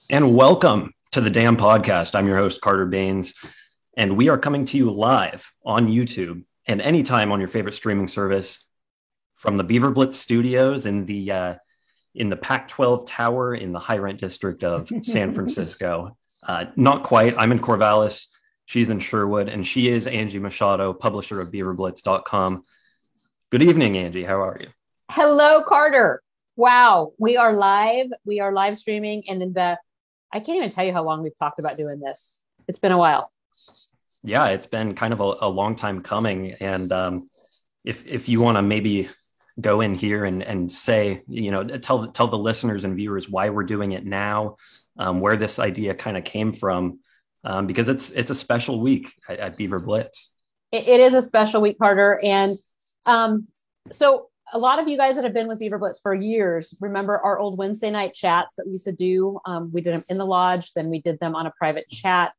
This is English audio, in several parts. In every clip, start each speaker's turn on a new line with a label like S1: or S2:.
S1: And welcome to the Damn Podcast. I'm your host, Carter Baines, and we are coming to you live on YouTube and anytime on your favorite streaming service from the Beaver Blitz Studios in the Pac-12 Tower in the high rent district of San Francisco. Not quite. I'm in Corvallis. She's in Sherwood, and she is Angie Machado, publisher of BeaverBlitz.com. Good evening, Angie. How are you?
S2: Hello, Carter. Wow, we are live. We are live streaming, and I can't even tell you how long we've talked about doing this. It's been a while.
S1: Yeah, it's been kind of a long time coming. And if you want to maybe go in here and say, tell the listeners and viewers why we're doing it now, where this idea kind of came from, because it's a special week at Beaver Blitz.
S2: It is a special week, Carter. And so a lot of you guys that have been with Beaver Blitz for years remember our old Wednesday night chats that we used to do. We did them in the lodge, then we did them on a private chat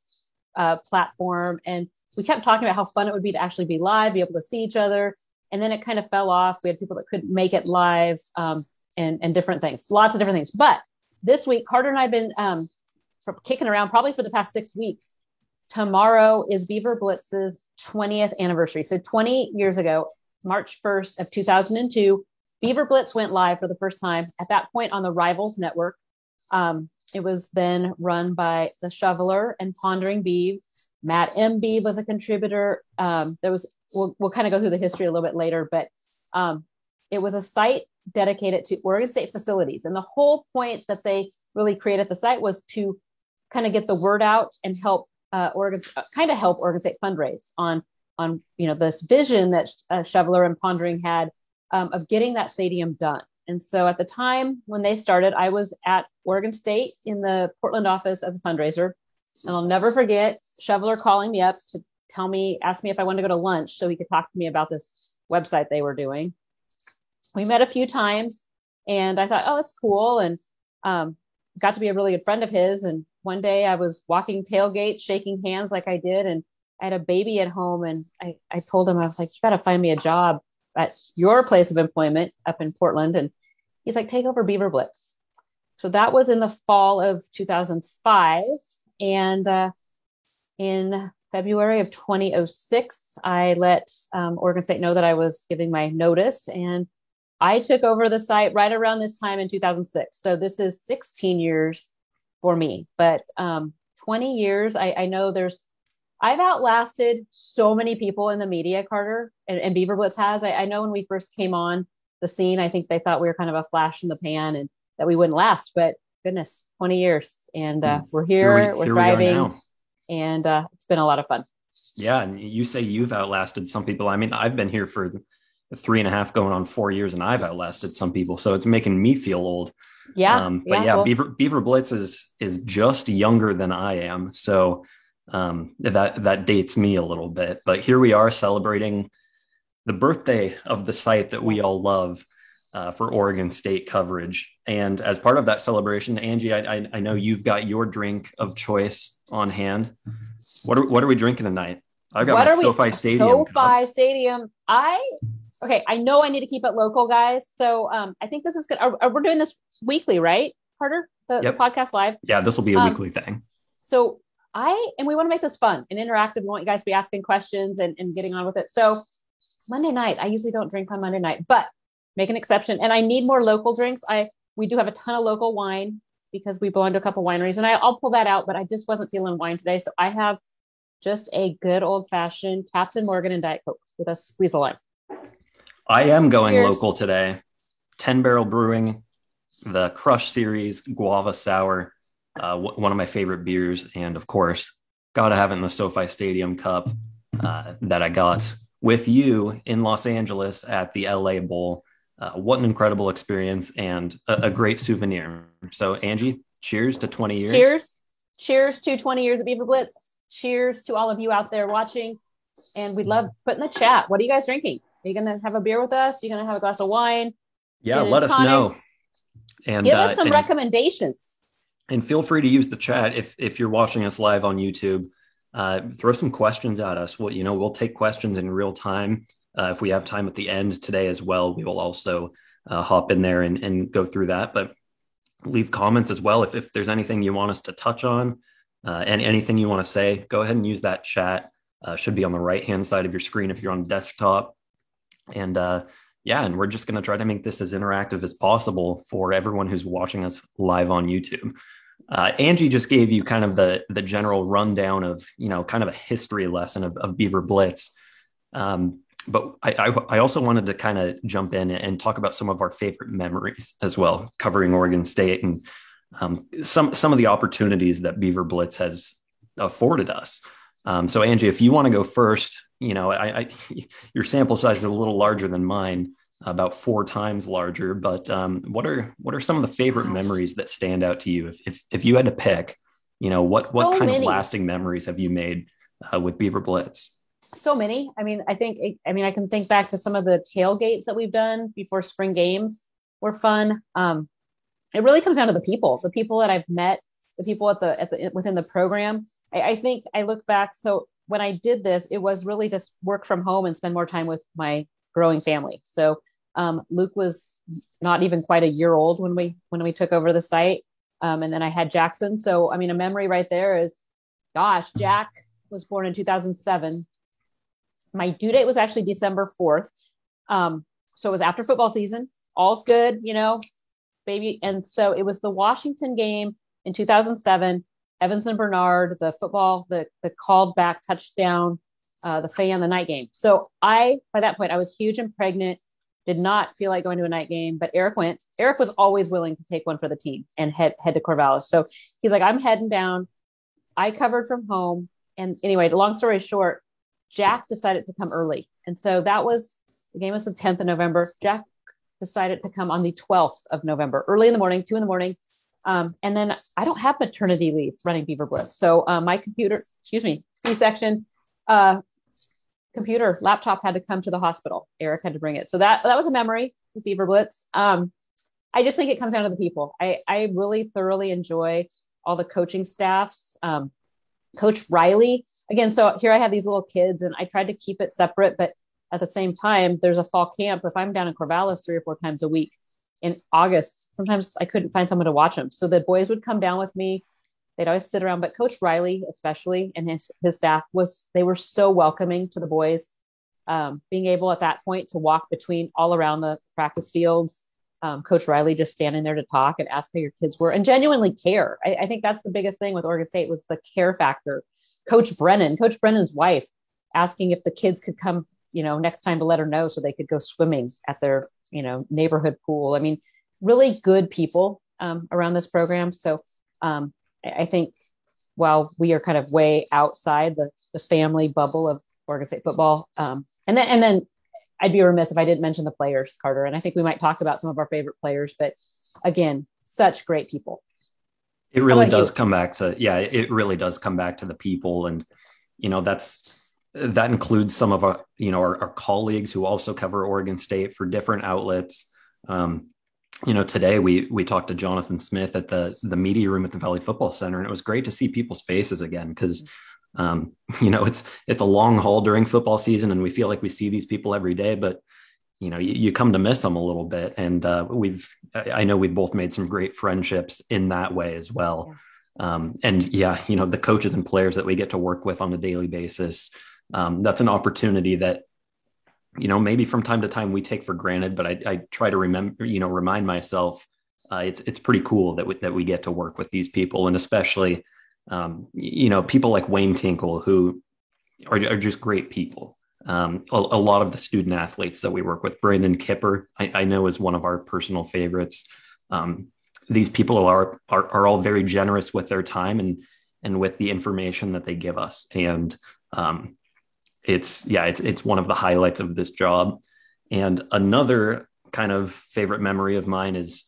S2: platform. And we kept talking about how fun it would be to actually be live, be able to see each other. And then it kind of fell off. We had people that couldn't make it live and different things, lots of different things. But this week, Carter and I have been kicking around probably for the past 6 weeks. Tomorrow is Beaver Blitz's 20th anniversary. So 20 years ago, March 1st of 2002, Beaver Blitz went live for the first time at that point on the Rivals Network. It was then run by the Shoveler and Pondering Beav. Matt M. Beav was a contributor. We'll kind of go through the history a little bit later, but it was a site dedicated to Oregon State facilities. And the whole point that they really created the site was to kind of get the word out and help Oregon State fundraise on this vision that Shoveler and Pondering had of getting that stadium done. And so at the time when they started, I was at Oregon State in the Portland office as a fundraiser. And I'll never forget Shoveler calling me up to ask me if I wanted to go to lunch so he could talk to me about this website they were doing. We met a few times and I thought, oh, it's cool. And got to be a really good friend of his. And one day I was walking tailgates, shaking hands like I did. And I had a baby at home. And I told him, I was like, you got to find me a job at your place of employment up in Portland. And he's like, take over Beaver Blitz. So that was in the fall of 2005. And in February of 2006, I let Oregon State know that I was giving my notice, and I took over the site right around this time in 2006. So this is 16 years for me, but 20 years, I know I've outlasted so many people in the media, Carter, and Beaver Blitz has. I know when we first came on the scene, I think they thought we were kind of a flash in the pan and that we wouldn't last, but goodness, 20 years. And we're here, we're thriving, and it's been a lot of fun.
S1: Yeah. And you say you've outlasted some people. I mean, I've been here for 3.5 going on 4 years, and I've outlasted some people. So it's making me feel old.
S2: Yeah.
S1: Well, Beaver Blitz is just younger than I am. So that dates me a little bit, but here we are celebrating the birthday of the site that we all love for Oregon State coverage. And as part of that celebration, Angie, I know you've got your drink of choice on hand. What are we drinking tonight? I've got my SoFi Stadium.
S2: SoFi Stadium. I know I need to keep it local, guys. So I think this is good. We're doing this weekly, right, Carter? The podcast live.
S1: Yeah, this will be a weekly thing.
S2: So we want to make this fun and interactive. We want you guys to be asking questions and getting on with it. So Monday night, I usually don't drink on Monday night, but make an exception. And I need more local drinks. We do have a ton of local wine because we belong to a couple wineries, and I'll pull that out, but I just wasn't feeling wine today. So I have just a good old fashioned Captain Morgan and Diet Coke with a squeeze of lime.
S1: I am going local today. 10 Barrel Brewing, the Crush Series Guava Sour, one of my favorite beers. And of course, got to have it in the SoFi Stadium cup that I got with you in Los Angeles at the LA Bowl. What an incredible experience and a great souvenir. So Angie, cheers to 20 years.
S2: Cheers to 20 years of Beaver Blitz. Cheers to all of you out there watching. And we'd love put in the chat. What are you guys drinking? Are you going to have a beer with us? Are you going to have a glass of wine?
S1: Yeah, let us know. And
S2: give us some recommendations.
S1: And feel free to use the chat if you're watching us live on YouTube. Throw some questions at us. We'll take questions in real time. If we have time at the end today as well, we will also hop in there and go through that. But leave comments as well. If there's anything you want us to touch on, and anything you want to say, go ahead and use that chat. Should be on the right-hand side of your screen if you're on desktop. And and we're just going to try to make this as interactive as possible for everyone who's watching us live on YouTube. Angie just gave you kind of the general rundown of, kind of a history lesson of Beaver Blitz. But I also wanted to kind of jump in and talk about some of our favorite memories as well, covering Oregon State and some of the opportunities that Beaver Blitz has afforded us. So Angie, if you want to go first, your sample size is a little larger than mine, about 4 times larger. But what are some of the favorite memories that stand out to you? If you had to pick, what kind of lasting memories have you made with Beaver Blitz?
S2: So many. I mean, I can think back to some of the tailgates that we've done before spring games were fun. It really comes down to the people that I've met, the people within the program. I think I look back. So when I did this, it was really just work from home and spend more time with my growing family. So Luke was not even quite a year old when we took over the site. And then I had Jackson. So, I mean, a memory right there is, gosh, Jack was born in 2007. My due date was actually December 4th. So it was after football season. All's good, baby. And so it was the Washington game in 2007. Evanson Bernard, the football, the called back touchdown, the night game. So by that point, I was huge and pregnant, did not feel like going to a night game, but Eric went. Eric was always willing to take one for the team and head to Corvallis. So he's like, I'm heading down. I covered from home. And anyway, long story short, Jack decided to come early. And so the game was the 10th of November. Jack decided to come on the 12th of November, early in the morning, 2 a.m. And then I don't have maternity leave running Beaver Blitz. So my C-section computer laptop had to come to the hospital. Eric had to bring it. So that was a memory with Beaver Blitz. I just think it comes down to the people. I really thoroughly enjoy all the coaching staffs. Coach Riley, again, so here I have these little kids and I tried to keep it separate, but at the same time, there's a fall camp. If I'm down in Corvallis 3 or 4 times a week in August, sometimes I couldn't find someone to watch them. So the boys would come down with me. They'd always sit around, but Coach Riley, especially, and his staff they were so welcoming to the boys. Being able at that point to walk between all around the practice fields, Coach Riley just standing there to talk and ask how your kids were and genuinely care. I think that's the biggest thing with Oregon State was the care factor. Coach Brennan's wife, asking if the kids could come, next time to let her know so they could go swimming at their, neighborhood pool. I mean, really good people around this program. So I think while we are kind of way outside the family bubble of Oregon State football, and then I'd be remiss if I didn't mention the players, Carter. And I think we might talk about some of our favorite players, but again, such great people.
S1: It really does come back to, it really does come back to the people. And, that includes some of our, our colleagues who also cover Oregon State for different outlets. Today we talked to Jonathan Smith at the media room at the Valley Football Center, and it was great to see people's faces again because, it's a long haul during football season, and we feel like we see these people every day, but you come to miss them a little bit. And I know we've both made some great friendships in that way as well. The coaches and players that we get to work with on a daily basis, that's an opportunity that, maybe from time to time we take for granted, but I try to remind myself, it's pretty cool that we get to work with these people. And especially, people like Wayne Tinkle, who are just great people. A lot of the student athletes that we work with, Brandon Kipper, I know is one of our personal favorites. These people are all very generous with their time and with the information that they give us. And it's one of the highlights of this job. And another kind of favorite memory of mine is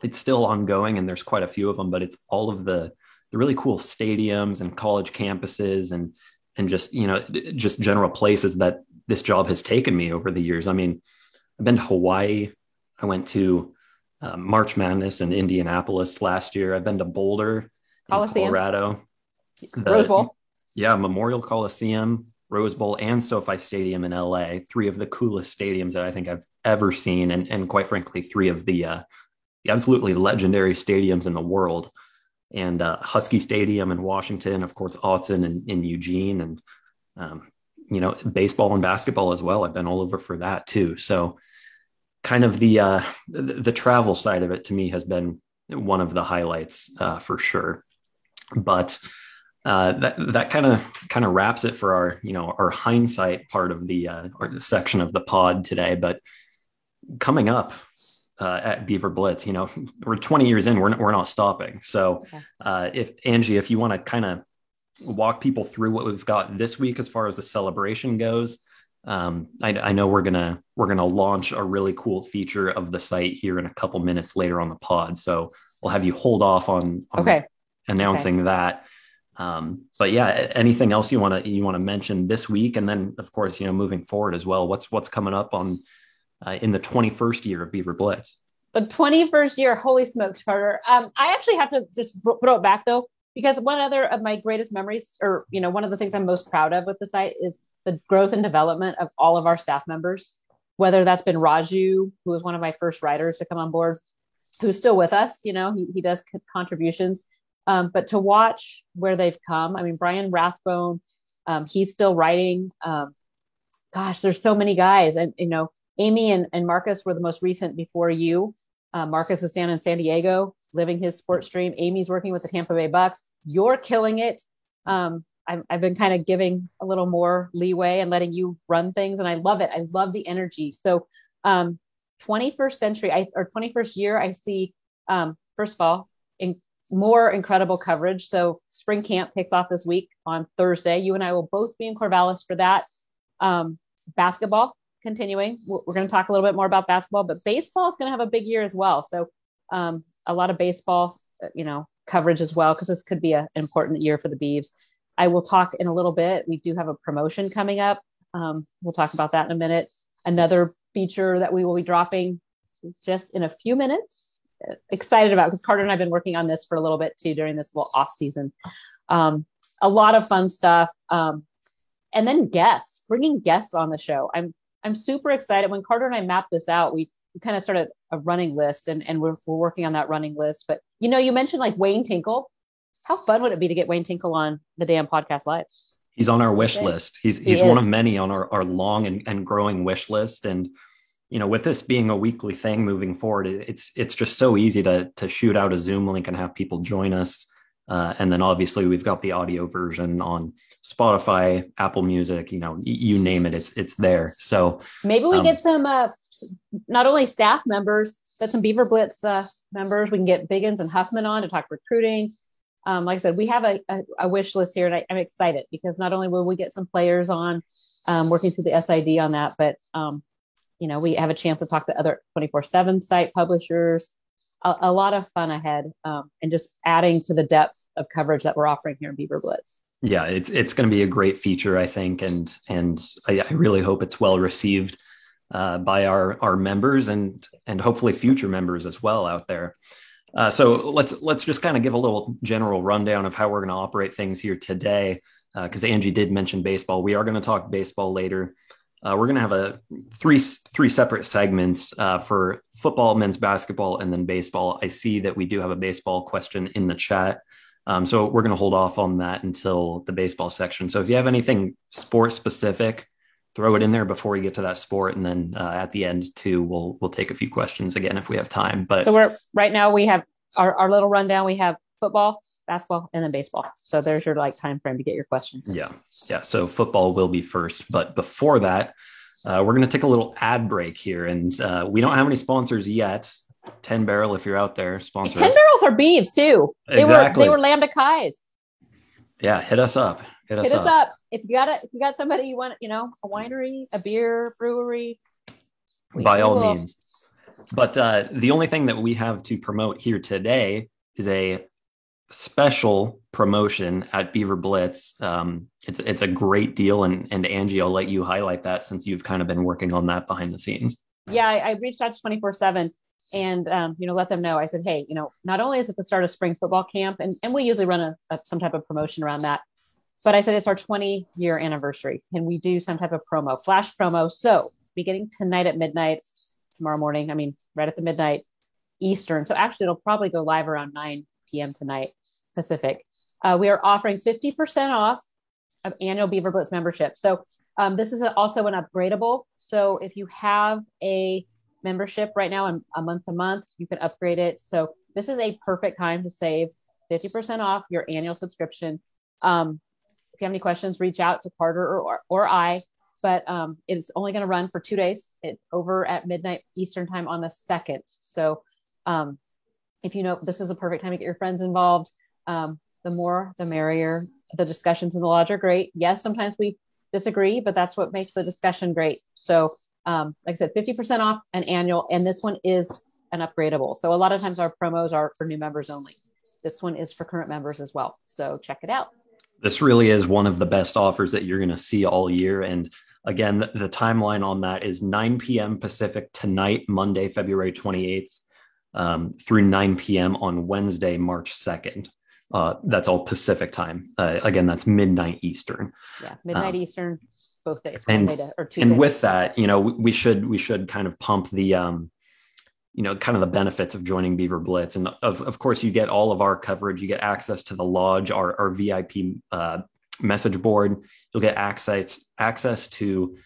S1: it's still ongoing, and there's quite a few of them, but it's all of the really cool stadiums and college campuses and just general places that this job has taken me over the years. I mean, I've been to Hawaii. I went to March Madness in Indianapolis last year. I've been to Boulder, Colorado,
S2: Rose Bowl.
S1: Yeah, Memorial Coliseum, Rose Bowl, and SoFi Stadium in LA. 3 of the coolest stadiums that I think I've ever seen, and quite frankly, 3 of the absolutely legendary stadiums in the world. And Husky Stadium in Washington, of course, Autzen in Eugene, and baseball and basketball as well. I've been all over for that too. So kind of the travel side of it to me has been one of the highlights for sure. But that kind of wraps it for our hindsight part of the section of the pod today. But coming up at Beaver Blitz, we're 20 years in, we're not stopping. So if Angie, if you want to kind of walk people through what we've got this week as far as the celebration goes. I know we're gonna launch a really cool feature of the site here in a couple minutes later on the pod. So we'll have you hold off on announcing that. But yeah, anything else you want to mention this week, and then of course moving forward as well. What's coming up on in the 21st year of Beaver Blitz?
S2: The 21st year, holy smokes, Carter. I actually have to just throw it back though, because one other of my greatest memories, or one of the things I'm most proud of with the site, is the growth and development of all of our staff members. Whether that's been Raju, who was one of my first writers to come on board, who's still with us. He does contributions, but to watch where they've come. I mean, Brian Rathbone, he's still writing. Gosh, there's so many guys, and Amy and Marcus were the most recent before you. Marcus is down in San Diego living his sports dream. Amy's working with the Tampa Bay Bucks. You're killing it. I've been kind of giving a little more leeway and letting you run things, and I love it. I love the energy. So 21st century or 21st year, I see, first of all, more incredible coverage. So spring camp kicks off this week on Thursday. You and I will both be in Corvallis for that. Basketball continuing. We're going to talk a little bit more about basketball, but baseball is going to have a big year as well. So a lot of baseball, coverage as well, because this could be an important year for the Beavs. I will talk in a little bit. We do have a promotion coming up. We'll talk about that in a minute. Another feature that we will be dropping just in a few minutes. Excited about, because Carter and I have been working on this for a little bit too during this little off season. A lot of fun stuff. And then bringing guests on the show. I'm super excited. When Carter and I mapped this out, we kind of started a running list, and we're working on that running list. But you mentioned like Wayne Tinkle. How fun would it be to get Wayne Tinkle on the damn podcast live?
S1: He's on our wish list. He's one of many on our long and growing wish list. And with this being a weekly thing moving forward, it's just so easy to shoot out a Zoom link and have people join us. And then obviously we've got the audio version on Spotify, Apple Music, you name it, it's there. So
S2: maybe we get some, not only staff members, but some Beaver Blitz members. We can get Biggins and Huffman on to talk recruiting. Like I said, we have a wish list here, and I'm excited because not only will we get some players on working through the SID on that, but we have a chance to talk to other 24/7 site publishers. A lot of fun ahead, and just adding to the depth of coverage that we're offering here in Beaver Blitz.
S1: Yeah, it's going to be a great feature, I think, and I really hope it's well received by our members and hopefully future members as well out there. So let's just kind of give a little general rundown of how we're going to operate things here today, because Angie did mention baseball. We are going to talk baseball later. We're going to have three separate segments for football, men's basketball, and then baseball. I see that we do have a baseball question in the chat. So we're going to hold off on that until the baseball section. So if you have anything sport specific, throw it in there before we get to that sport. And then at the end too, we'll take a few questions again if we have time. But
S2: so right now we have our little rundown. We have football, basketball, and then baseball. So there's your time frame to get your questions.
S1: Yeah. So football will be first, but before that, we're going to take a little ad break here, and we don't have any sponsors yet. 10 Barrel, if you're out there, sponsor.
S2: 10 Barrels are Beavs too.
S1: Exactly.
S2: They were Lambda Kai's.
S1: Yeah, hit us up.
S2: Hit us up. If you got somebody you want, a winery, a beer brewery,
S1: by all means. But the only thing that we have to promote here today is a special promotion at Beaver Blitz. It's a great deal, and Angie, I'll let you highlight that since you've kind of been working on that behind the scenes.
S2: Yeah, I reached out to 24/7 and let them know. I said, hey, not only is it the start of spring football camp, and we usually run some type of promotion around that, but I said it's our 20-year anniversary, and we do some type of flash promo. So beginning tonight at midnight, tomorrow morning, right at the midnight, Eastern. So actually, it'll probably go live around 9 p.m. tonight Pacific. We are offering 50% off of annual Beaver Blitz membership. So this is also an upgradable. So if you have a membership right now and a month to month, you can upgrade it. So this is a perfect time to save 50% off your annual subscription. If you have any questions, reach out to Carter or I, but it's only going to run for 2 days. It's over at midnight Eastern time on the 2nd. So if you know, this is the perfect time to get your friends involved. The more, the merrier. The discussions in the lodge are great. Yes, sometimes we disagree, but that's what makes the discussion great. So like I said, 50% off an annual, and this one is an upgradable. So a lot of times our promos are for new members only. This one is for current members as well. So check it out.
S1: This really is one of the best offers that you're going to see all year. And again, the timeline on that is 9 p.m. Pacific tonight, Monday, February 28th, through 9 p.m. on Wednesday, March 2nd. That's all Pacific time. Again, that's midnight Eastern.
S2: Yeah, midnight Eastern, both days.
S1: And
S2: Tuesday.
S1: And with that, we should kind of pump the, kind of the benefits of joining Beaver Blitz. And of course, you get all of our coverage. You get access to the lodge, our VIP message board. You'll get access to,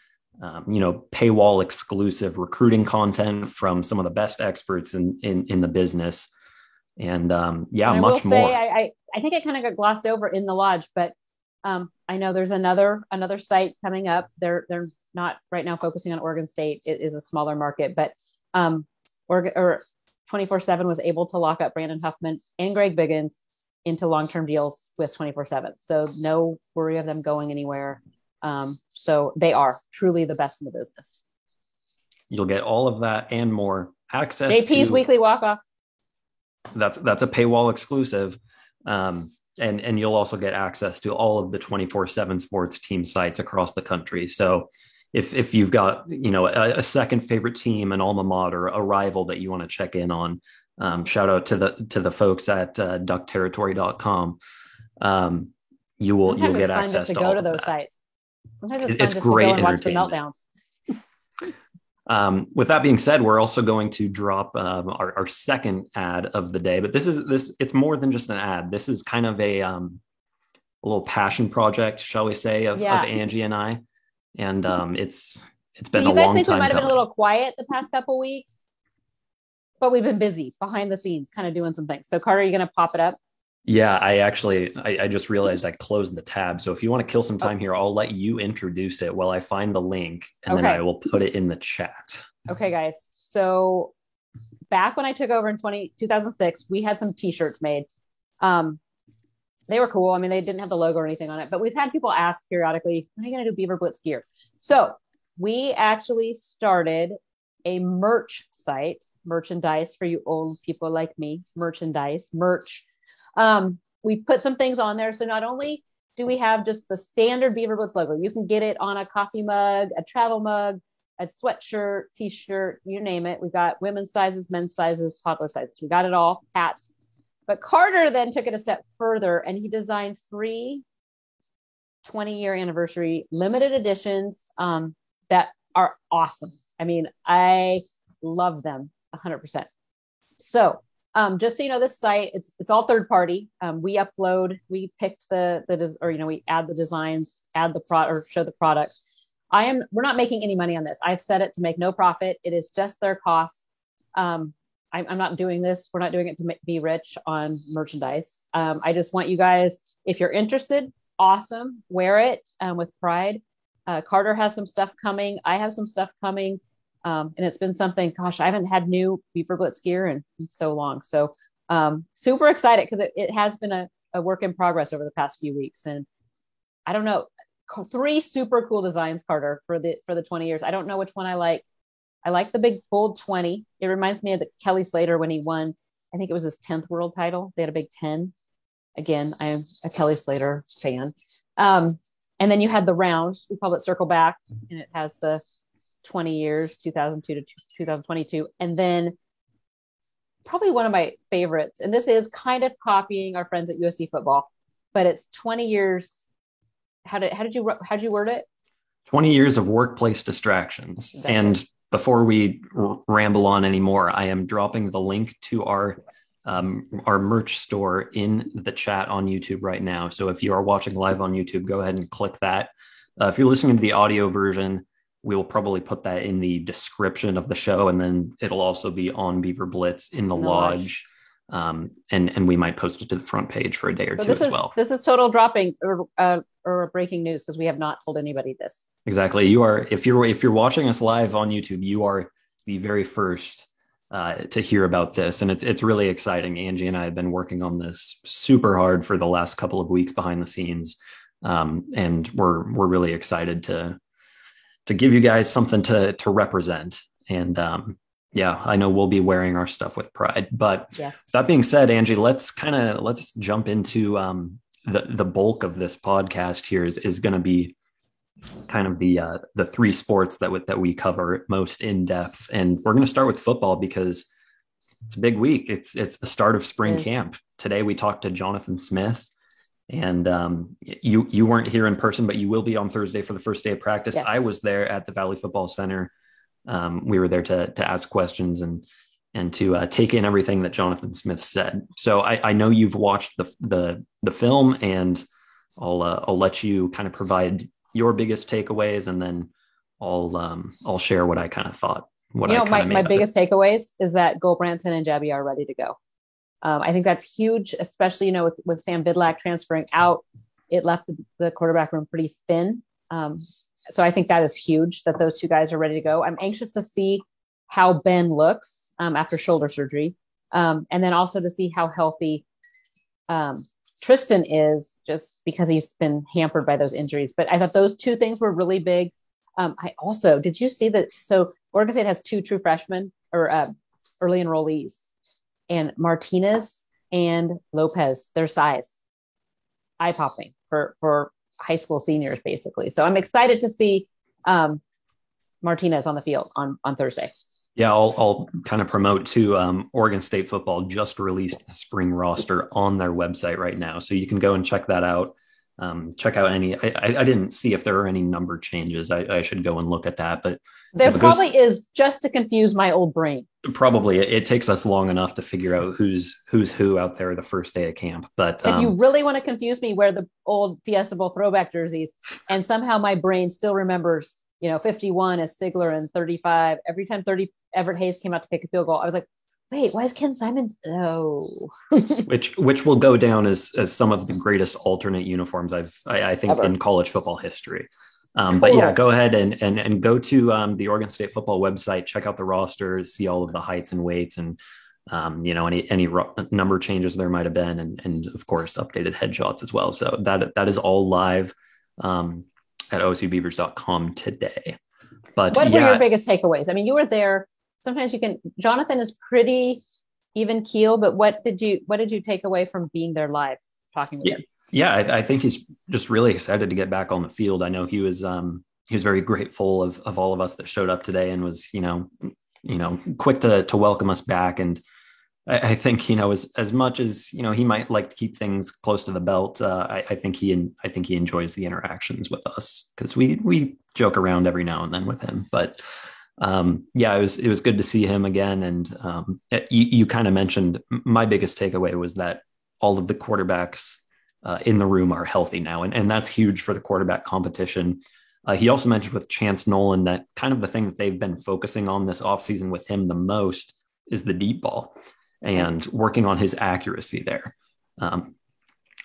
S1: paywall exclusive recruiting content from some of the best experts in the business. And much more.
S2: I think it kind of got glossed over in the lodge, but I know there's another site coming up. They're not right now focusing on Oregon State. It is a smaller market, but 24/7 was able to lock up Brandon Huffman and Greg Biggins into long-term deals with 24/7. So no worry of them going anywhere. So they are truly the best in the business.
S1: You'll get all of that and more access.
S2: JP's weekly walk-off.
S1: That's a paywall exclusive. And you'll also get access to all of the 24/7 sports team sites across the country. So if you've got, a second favorite team, an alma mater, a rival that you want to check in on, shout out to the folks at duckterritory.com. You'll get access to go to those sites.
S2: Sometimes it's great to go and watch the meltdowns.
S1: With that being said, we're also going to drop our second ad of the day, but it's more than just an ad. This is kind of a little passion project, shall we say, of Angie and I. And it's been a long time. You guys think we might have been a little quiet the past couple weeks,
S2: but we've been busy behind the scenes, kind of doing some things. So Carter, are you going to pop it up?
S1: Yeah, I just realized I closed the tab. So if you want to kill some time here, I'll let you introduce it while I find the link, and then I will put it in the chat.
S2: Okay, guys. So back when I took over in 2006, we had some t-shirts made. They were cool. I mean, they didn't have the logo or anything on it, but we've had people ask periodically, when are you going to do Beaver Blitz gear? So we actually started a merch site, merchandise for you old people like me, merch. We put some things on there. So not only do we have just the standard Beaver Blitz logo, you can get it on a coffee mug, a travel mug, a sweatshirt, t-shirt, you name it. We got women's sizes, men's sizes, toddler sizes. We got it all, hats. But Carter then took it a step further, and he designed 3 20-year anniversary limited editions that are awesome. I mean, I love them 100%. So just so you know, this site, it's all third party. We picked we add the designs, add the product, or show the products. We're not making any money on this. I've set it to make no profit. It is just their cost. I'm not doing this. We're not doing it to be rich on merchandise. I just want you guys, if you're interested, awesome, wear it with pride. Carter has some stuff coming. I have some stuff coming. And it's been something, gosh, I haven't had new Beaver Blitz gear in so long. So super excited because it has been a work in progress over the past few weeks. And I don't know, 3 super cool designs, Carter, for the 20 years. I don't know which one I like. I like the big bold 20. It reminds me of the Kelly Slater when he won, I think it was his 10th world title. They had a big 10. Again, I am a Kelly Slater fan. And then you had the rounds. We call it Circle Back, and it has the 20 years, 2002 to 2022. And then probably one of my favorites, and this is kind of copying our friends at USC football, but it's 20 years. How'd you word it?
S1: 20 years of workplace distractions. And before we ramble on anymore, I am dropping the link to our merch store in the chat on YouTube right now. So if you are watching live on YouTube, go ahead and click that. If you're listening to the audio version, we will probably put that in the description of the show, and then it'll also be on Beaver Blitz in the lodge. And we might post it to the front page for a day or two as well.
S2: This is total dropping or breaking news, because we have not told anybody this.
S1: Exactly. You are, if you're watching us live on YouTube, you are the very first to hear about this, and it's really exciting. Angie and I have been working on this super hard for the last couple of weeks behind the scenes, and we're really excited to give you guys something to represent. And yeah, I know we'll be wearing our stuff with pride. But that being said, Angie, let's jump into the bulk of this podcast here is going to be kind of the three sports that we cover most in depth. And we're going to start with football because it's a big week. It's the start of spring camp. Today we talked to Jonathan Smith, and you weren't here in person, but you will be on Thursday for the first day of practice. Yes. I was there at the Valley Football Center. We were there to ask questions and to take in everything that Jonathan Smith said. So I know you've watched the film, and I'll let you kind of provide your biggest takeaways, and then I'll share what I kind of thought. My biggest
S2: takeaways is that Gulbranson and Jebby are ready to go. I think that's huge, especially with Sam Bidlack transferring out. It left the quarterback room pretty thin. So I think that is huge that those two guys are ready to go. I'm anxious to see how Ben looks after shoulder surgery, and then also to see how healthy Tristan is, just because he's been hampered by those injuries. But I thought those two things were really big. Did you see that? So Oregon State has two true freshmen or early enrollees, and Martinez and Lopez, their size, eye popping for high school seniors, basically. So I'm excited to see Martinez on the field on Thursday.
S1: Yeah, I'll kind of promote too. Oregon State football just released the spring roster on their website right now, so you can go and check that out. Check out any. I didn't see if there are any number changes. I should go and look at that, but
S2: there probably is, just to confuse my old brain.
S1: Probably it takes us long enough to figure out who's who out there the first day of camp. But
S2: if you really want to confuse me, wear the old Fiesta Bowl throwback jerseys, and somehow my brain still remembers. 51 is Sigler, and 35. Every time Everett Hayes came out to kick a field goal, I was like, wait, why is Ken Simons? No.
S1: which will go down as some of the greatest alternate uniforms I think ever in college football history. Cool. But yeah, go ahead and go to the Oregon State football website, check out the rosters, see all of the heights and weights, and any number changes there might have been, and of course updated headshots as well. So that is all live at OSUBeavers.com today. But
S2: what were your biggest takeaways? I mean, you were there. Sometimes Jonathan is pretty even keel, but what did you take away from being there live, talking with him?
S1: Yeah, I think he's just really excited to get back on the field. I know he was very grateful of all of us that showed up today, and was quick to welcome us back. And I think as much as he might like to keep things close to the belt, I think he enjoys the interactions with us, because we joke around every now and then with him. But it was good to see him again. And you kind of mentioned my biggest takeaway was that all of the quarterbacks in the room are healthy now, and that's huge for the quarterback competition. He also mentioned with Chance Nolan that kind of the thing that they've been focusing on this offseason with him the most is the deep ball and working on his accuracy there.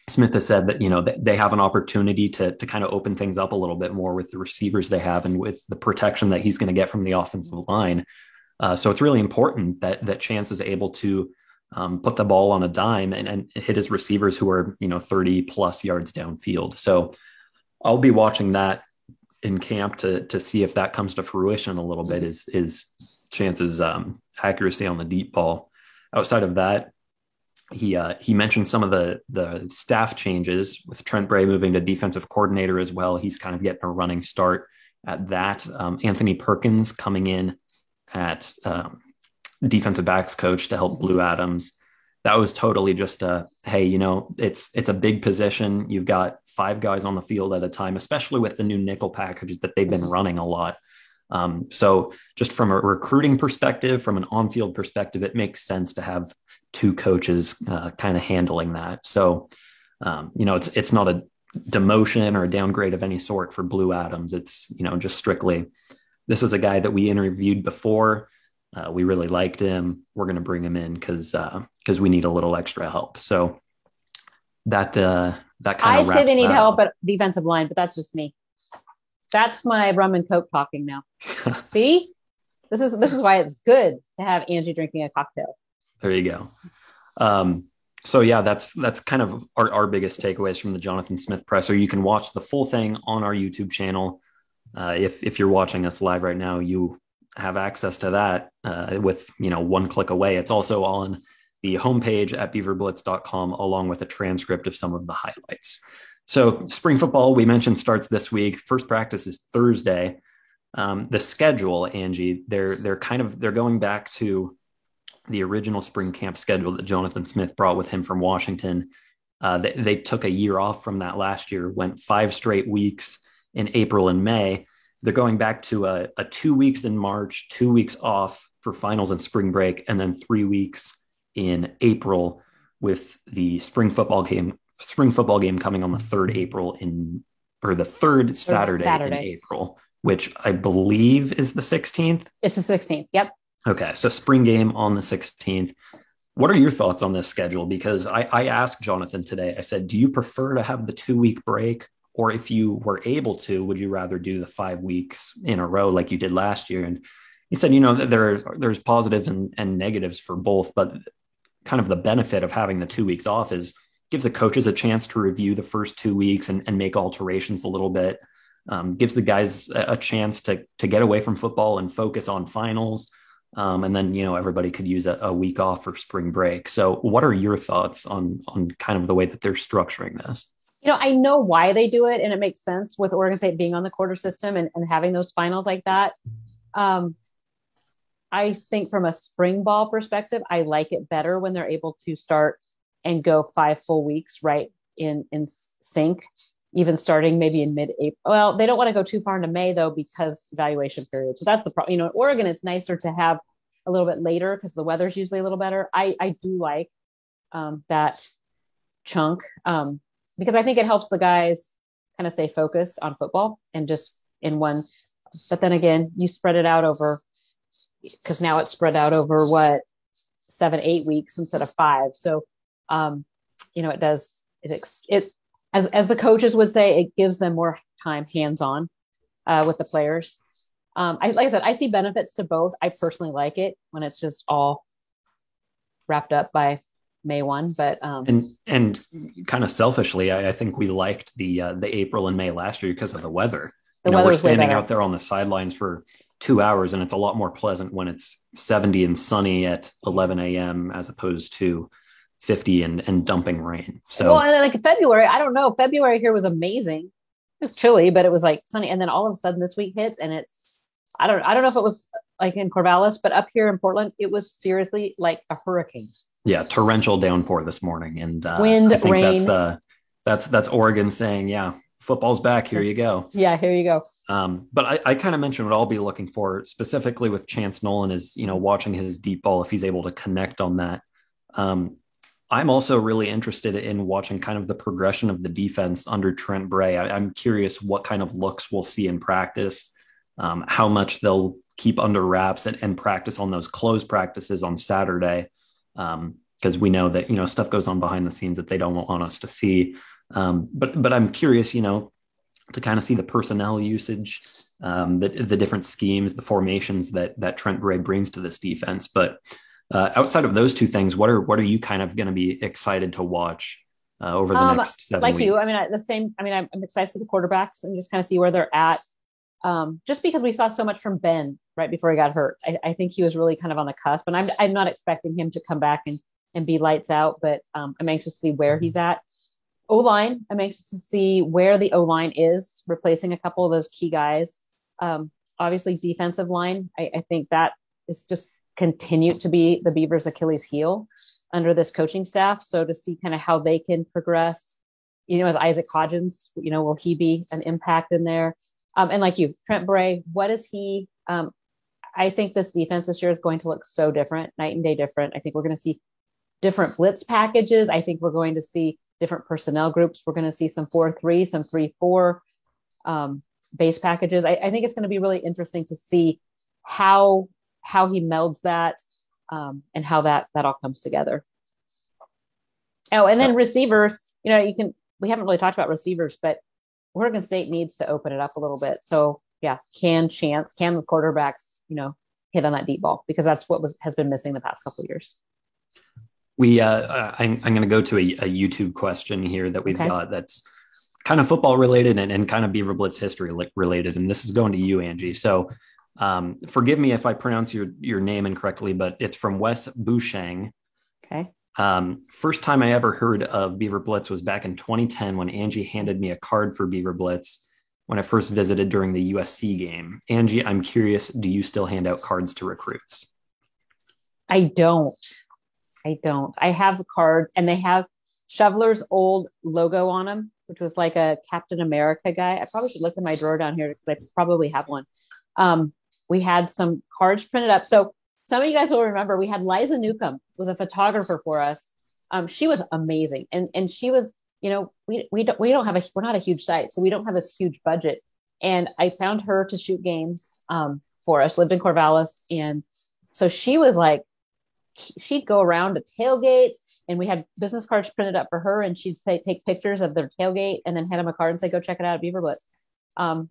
S1: Smith has said that, they have an opportunity to kind of open things up a little bit more with the receivers they have and with the protection that he's going to get from the offensive line. So it's really important that Chance is able to put the ball on a dime and hit his receivers who are, 30 plus yards downfield. So I'll be watching that in camp to see if that comes to fruition a little bit, is Chance's accuracy on the deep ball. Outside of that, he mentioned some of the staff changes with Trent Bray moving to defensive coordinator as well. He's kind of getting a running start at that. Anthony Perkins coming in at defensive backs coach to help Blue Adams. That was totally just hey, it's a big position. You've got 5 guys on the field at a time, especially with the new nickel packages that they've been running a lot. So just from a recruiting perspective, from an on-field perspective, it makes sense to have two coaches kind of handling that. So, it's not a demotion or a downgrade of any sort for Blue Adams. It's, just strictly, this is a guy that we interviewed before. We really liked him. We're going to bring him in because we need a little extra help. So that kind of
S2: I say they need help
S1: up.
S2: at defensive line, but that's just me. That's my rum and Coke talking now. See, this is why it's good to have Angie drinking a cocktail.
S1: There you go. So yeah, that's kind of our biggest takeaways from the Jonathan Smith presser. You can watch the full thing on our YouTube channel. If you're watching us live right now, you have access to that with one click away. It's also on the homepage at beaverblitz.com, along with a transcript of some of the highlights. So spring football, we mentioned, starts this week. First practice is Thursday. The schedule, Angie, they're going back to the original spring camp schedule that Jonathan Smith brought with him from Washington. They took a year off from that last year, went 5 straight weeks in April and May. They're going back to a 2 weeks in March, 2 weeks off for finals and spring break, and then 3 weeks in April with the spring football game coming on the 3rd the third Saturday in April, which I believe is the 16th.
S2: It's the 16th. Yep.
S1: Okay. So spring game on the 16th. What are your thoughts on this schedule? Because I asked Jonathan today, I said, do you prefer to have the 2-week break? Or if you were able to, would you rather do the 5 weeks in a row like you did last year? And he said, that there's positives and negatives for both, but kind of the benefit of having the 2 weeks off is gives the coaches a chance to review the first 2 weeks and make alterations a little bit. Gives the guys a chance to get away from football and focus on finals. And then, everybody could use a week off for spring break. So what are your thoughts on kind of the way that they're structuring this?
S2: I know why they do it, and it makes sense with Oregon State being on the quarter system and having those finals like that. I think from a spring ball perspective, I like it better when they're able to start and go 5 full weeks right in sync, even starting maybe in mid-April. Well, they don't want to go too far into May though, because evaluation period. So that's the problem. In Oregon, it's nicer to have a little bit later because the weather's usually a little better. I do like that chunk because I think it helps the guys kind of stay focused on football and just in one. But then again, you spread it out over, because now it's spread out over 7-8 weeks instead of 5. So it does it as the coaches would say, it gives them more time hands-on with the players. Like I said, I see benefits to both. I personally like it when it's just all wrapped up by May 1, but
S1: and kind of selfishly, I think we liked the April and May last year because of the weather. We're standing out there on the sidelines for 2 hours, and it's a lot more pleasant when it's 70 and sunny at 11 a.m. as opposed to 50 and dumping rain. So,
S2: well, and then like February, I don't know. February here was amazing. It was chilly, but it was like sunny. And then all of a sudden this week hits, and I don't know if it was like in Corvallis, but up here in Portland, it was seriously like a hurricane. Yeah,
S1: torrential downpour this morning, and
S2: wind,
S1: I think
S2: rain.
S1: That's Oregon saying, yeah, football's back. Here you go.
S2: Yeah, here you go.
S1: But I kind of mentioned what I'll be looking for specifically with Chance Nolan is, watching his deep ball, if he's able to connect on that. I'm also really interested in watching kind of the progression of the defense under Trent Bray. I'm curious what kind of looks we'll see in practice, how much they'll keep under wraps and practice on those closed practices on Saturday. Because we know that, stuff goes on behind the scenes that they don't want us to see. But I'm curious, to kind of see the personnel usage, the different schemes, the formations that Trent Bray brings to this defense. But outside of those two things, what are you kind of going to be excited to watch over the next 7 weeks?
S2: You, I'm excited to see the quarterbacks and just kind of see where they're at. Just because we saw so much from Ben right before he got hurt. I think he was really kind of on the cusp, and I'm not expecting him to come back and be lights out, but I'm anxious to see where he's at. O-line, I'm anxious to see where the O-line is, replacing a couple of those key guys. Obviously, defensive line, I think that is just continued to be the Beavers' Achilles heel under this coaching staff. So to see kind of how they can progress, as Isaac Hodgins, will he be an impact in there? And like you, Trent Bray, what is he? I think this defense this year is going to look so different, night and day different. I think we're going to see different blitz packages. I think we're going to see different personnel groups. We're going to see some 4-3, some 3-4 base packages. I think it's going to be really interesting to see how he melds that and how that all comes together. Oh, and then receivers, we haven't really talked about receivers, but Oregon State needs to open it up a little bit. So yeah, can the quarterbacks, hit on that deep ball, because that's what has been missing the past couple of years.
S1: I'm going to go to a YouTube question here that we've got that's kind of football related and kind of Beaver Blitz history related. And this is going to you, Angie. So forgive me if I pronounce your name incorrectly, but it's from Wes Bouchang.
S2: Okay.
S1: First time I ever heard of Beaver Blitz was back in 2010 when Angie handed me a card for Beaver Blitz when I first visited during the USC game. Angie, I'm curious, do you still hand out cards to recruits?
S2: I don't. I have a card, and they have Shoveler's old logo on them, which was like a Captain America guy. I probably should look in my drawer down here because I probably have one. We had some cards printed up. So some of you guys will remember we had Liza Newcomb was a photographer for us. She was amazing. And she was, we're not a huge site, so we don't have this huge budget. And I found her to shoot games for us, lived in Corvallis. And so she was like, she'd go around to tailgates, and we had business cards printed up for her, and she'd take pictures of their tailgate and then hand them a card and say, go check it out at Beaver Blitz.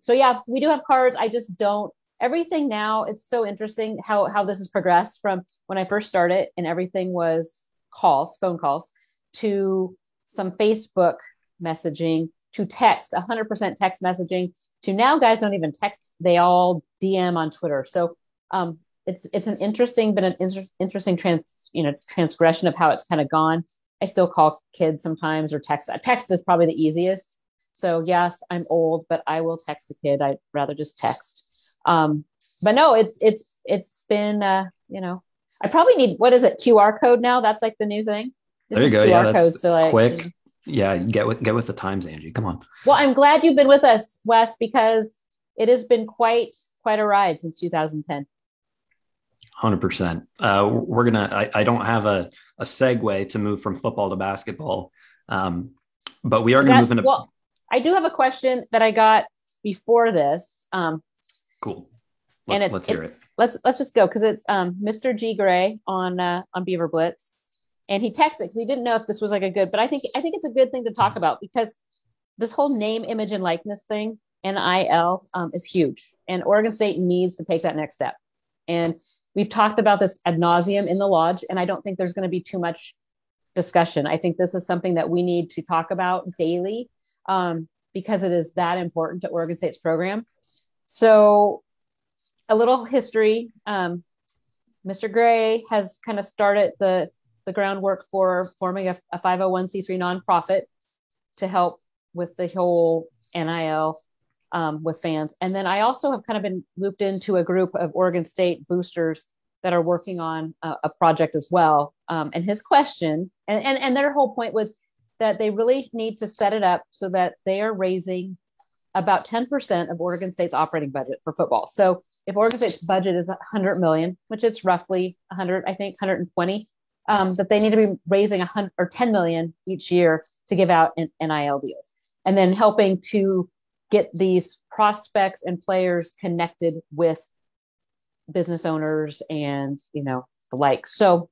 S2: So yeah, we do have cards. I just don't, everything now, it's so interesting how this has progressed from when I first started and everything was phone calls, to some Facebook messaging, to text, 100% text messaging, to now guys don't even text. They all DM on Twitter. So it's an interesting, but an interesting transgression of how it's kind of gone. I still call kids sometimes, or text. Text is probably the easiest. So yes, I'm old, but I will text a kid. I'd rather just text. But no, it's been, I probably need, what is it? QR code now. That's like the new thing.
S1: There you go. QR codes to quick. Yeah. Get with the times, Angie. Come on.
S2: Well, I'm glad you've been with us, Wes, because it has been quite a ride since 2010.
S1: 100%. I don't have a segue to move from football to basketball. But we are going to move into.
S2: Well, I do have a question that I got before this.
S1: Cool. Let's hear it.
S2: Let's just go, because it's Mr. G Gray on Beaver Blitz, and he texted because he didn't know if this was like a good, but I think it's a good thing to talk about, because this whole name, image, and likeness thing, NIL, is huge, and Oregon State needs to take that next step. And we've talked about this ad nauseum in the lodge, and I don't think there's going to be too much discussion. I think this is something that we need to talk about daily, because it is that important to Oregon State's program. So a little history. Mr. Gray has kind of started the groundwork for forming a 501c3 nonprofit to help with the whole NIL with fans. And then I also have kind of been looped into a group of Oregon State boosters that are working on a project as well. And his question, and their whole point was that they really need to set it up so that they are raising about 10% of Oregon State's operating budget for football. So if Oregon State's budget is 100 million, which it's roughly 100, I think 120, that they need to be raising 100 or 10 million each year to give out in NIL deals, and then helping to get these prospects and players connected with business owners and, the like. So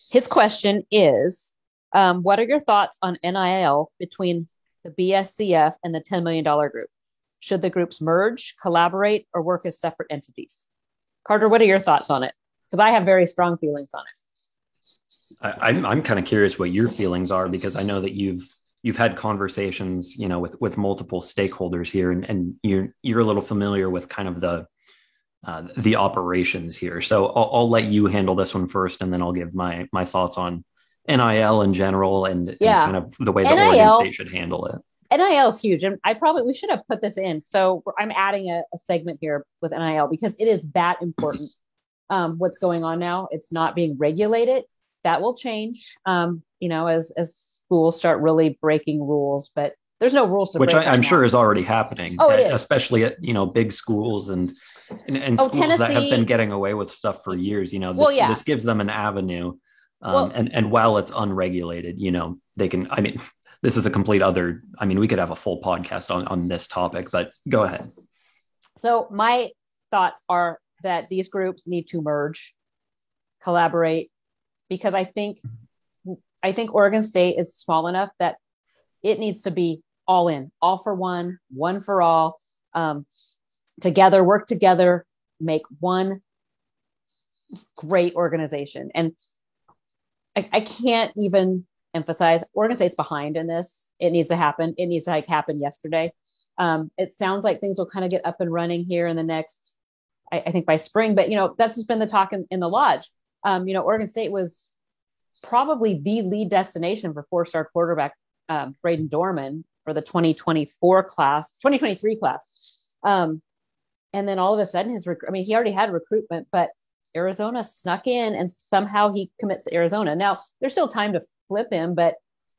S2: his question is, what are your thoughts on NIL between the BSCF and the $10 million group? Should the groups merge, collaborate, or work as separate entities? Carter, what are your thoughts on it? Because I have very strong feelings on it.
S1: I'm kind of curious what your feelings are, because I know that you've had conversations, with multiple stakeholders here, and you're a little familiar with kind of the operations here. So I'll let you handle this one first, and then I'll give my thoughts on NIL in general and kind of the way that Oregon State should handle it.
S2: NIL is huge. And we should have put this in. So I'm adding a segment here with NIL because it is that important. What's going on now, it's not being regulated. That will change, as schools start really breaking rules. But There's no rules to
S1: which
S2: break
S1: I'm sure is already happening.
S2: Oh, it is.
S1: Especially at, big schools and schools
S2: Tennessee,
S1: that have been getting away with stuff for years. This gives them an avenue. And while it's unregulated, they can, this is a complete other, we could have a full podcast on this topic, but go ahead.
S2: So my thoughts are that these groups need to merge, collaborate, because I think Oregon State is small enough that it needs to be all in, all for one for all, together, work together, make one great organization. And I can't even emphasize Oregon State's behind in this. It needs to happen. It needs to happen yesterday. It sounds like things will kind of get up and running here in the next, I think by spring, but that's just been the talk in the lodge. Oregon State was probably the lead destination for 4-star quarterback Braden Dorman for the 2023 class. And then all of a sudden he already had recruitment, but Arizona snuck in and somehow he commits to Arizona. Now there's still time to flip him, but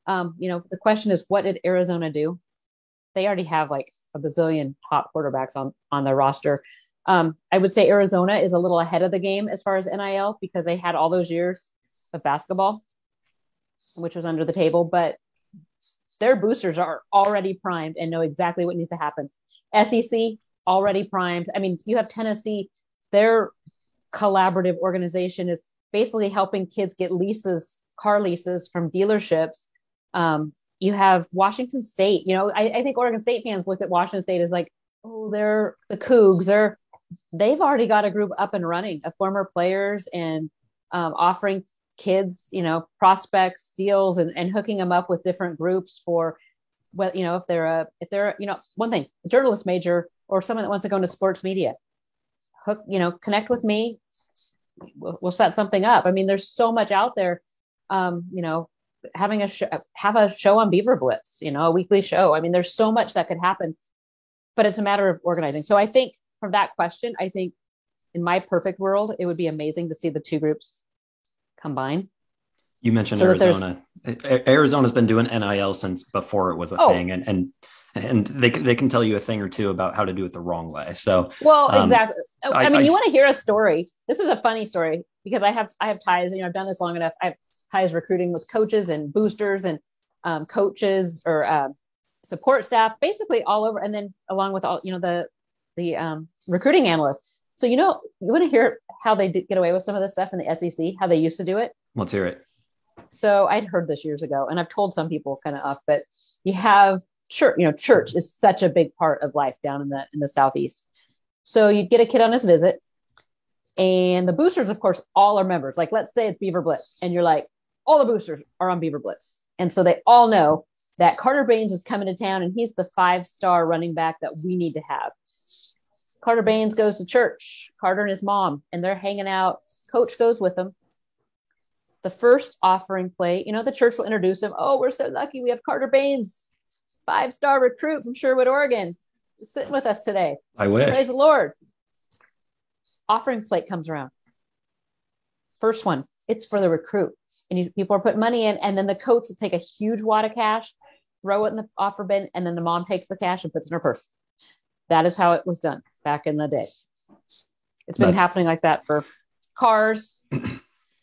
S2: the question is, what did Arizona do? They already have like a bazillion top quarterbacks on their roster. I would say Arizona is a little ahead of the game as far as NIL because they had all those years of basketball, which was under the table, but their boosters are already primed and know exactly what needs to happen. SEC already primed. You have Tennessee, their collaborative organization is basically helping kids get car leases from dealerships. You have Washington State. I think Oregon State fans look at Washington State as like, oh, they're the Cougs. They've already got a group up and running of former players and offering kids, prospects deals and hooking them up with different groups for, well, if they're one thing, a journalist major or someone that wants to go into sports media, connect with me. We'll set something up. There's so much out there. Having have a show on Beaver Blitz, a weekly show. There's so much that could happen, but it's a matter of organizing. So I think from that question, in my perfect world, it would be amazing to see the two groups combine.
S1: You mentioned Arizona. Arizona's been doing NIL since before it was a thing, and they can tell you a thing or two about how to do it the wrong way. So,
S2: exactly. You want to hear a story? This is a funny story because I have ties. I've done this long enough. I have ties recruiting with coaches and boosters and coaches or support staff, basically all over, and then along with all the recruiting analysts. So you want to hear how they did get away with some of this stuff in the SEC, how they used to do it.
S1: Let's hear it.
S2: So I'd heard this years ago, and I've told some people kind of off, but you have church. Church is such a big part of life down in the Southeast. So you'd get a kid on his visit, and the boosters, of course, all are members. Like, let's say it's Beaver Blitz, and you're like, all the boosters are on Beaver Blitz, and so they all know that Carter Baines is coming to town, and he's the 5-star running back that we need to have. Carter Baines goes to church, Carter and his mom, and they're hanging out. Coach goes with them. The first offering play, the church will introduce him. Oh, we're so lucky. We have Carter Baines, 5-star recruit from Sherwood, Oregon, sitting with us today.
S1: I wish.
S2: Praise the Lord. Offering plate comes around. First one, it's for the recruit. And people are putting money in, and then the coach will take a huge wad of cash, throw it in the offer bin, and then the mom takes the cash and puts it in her purse. That is how it was done back in the day. It's been happening like that for cars.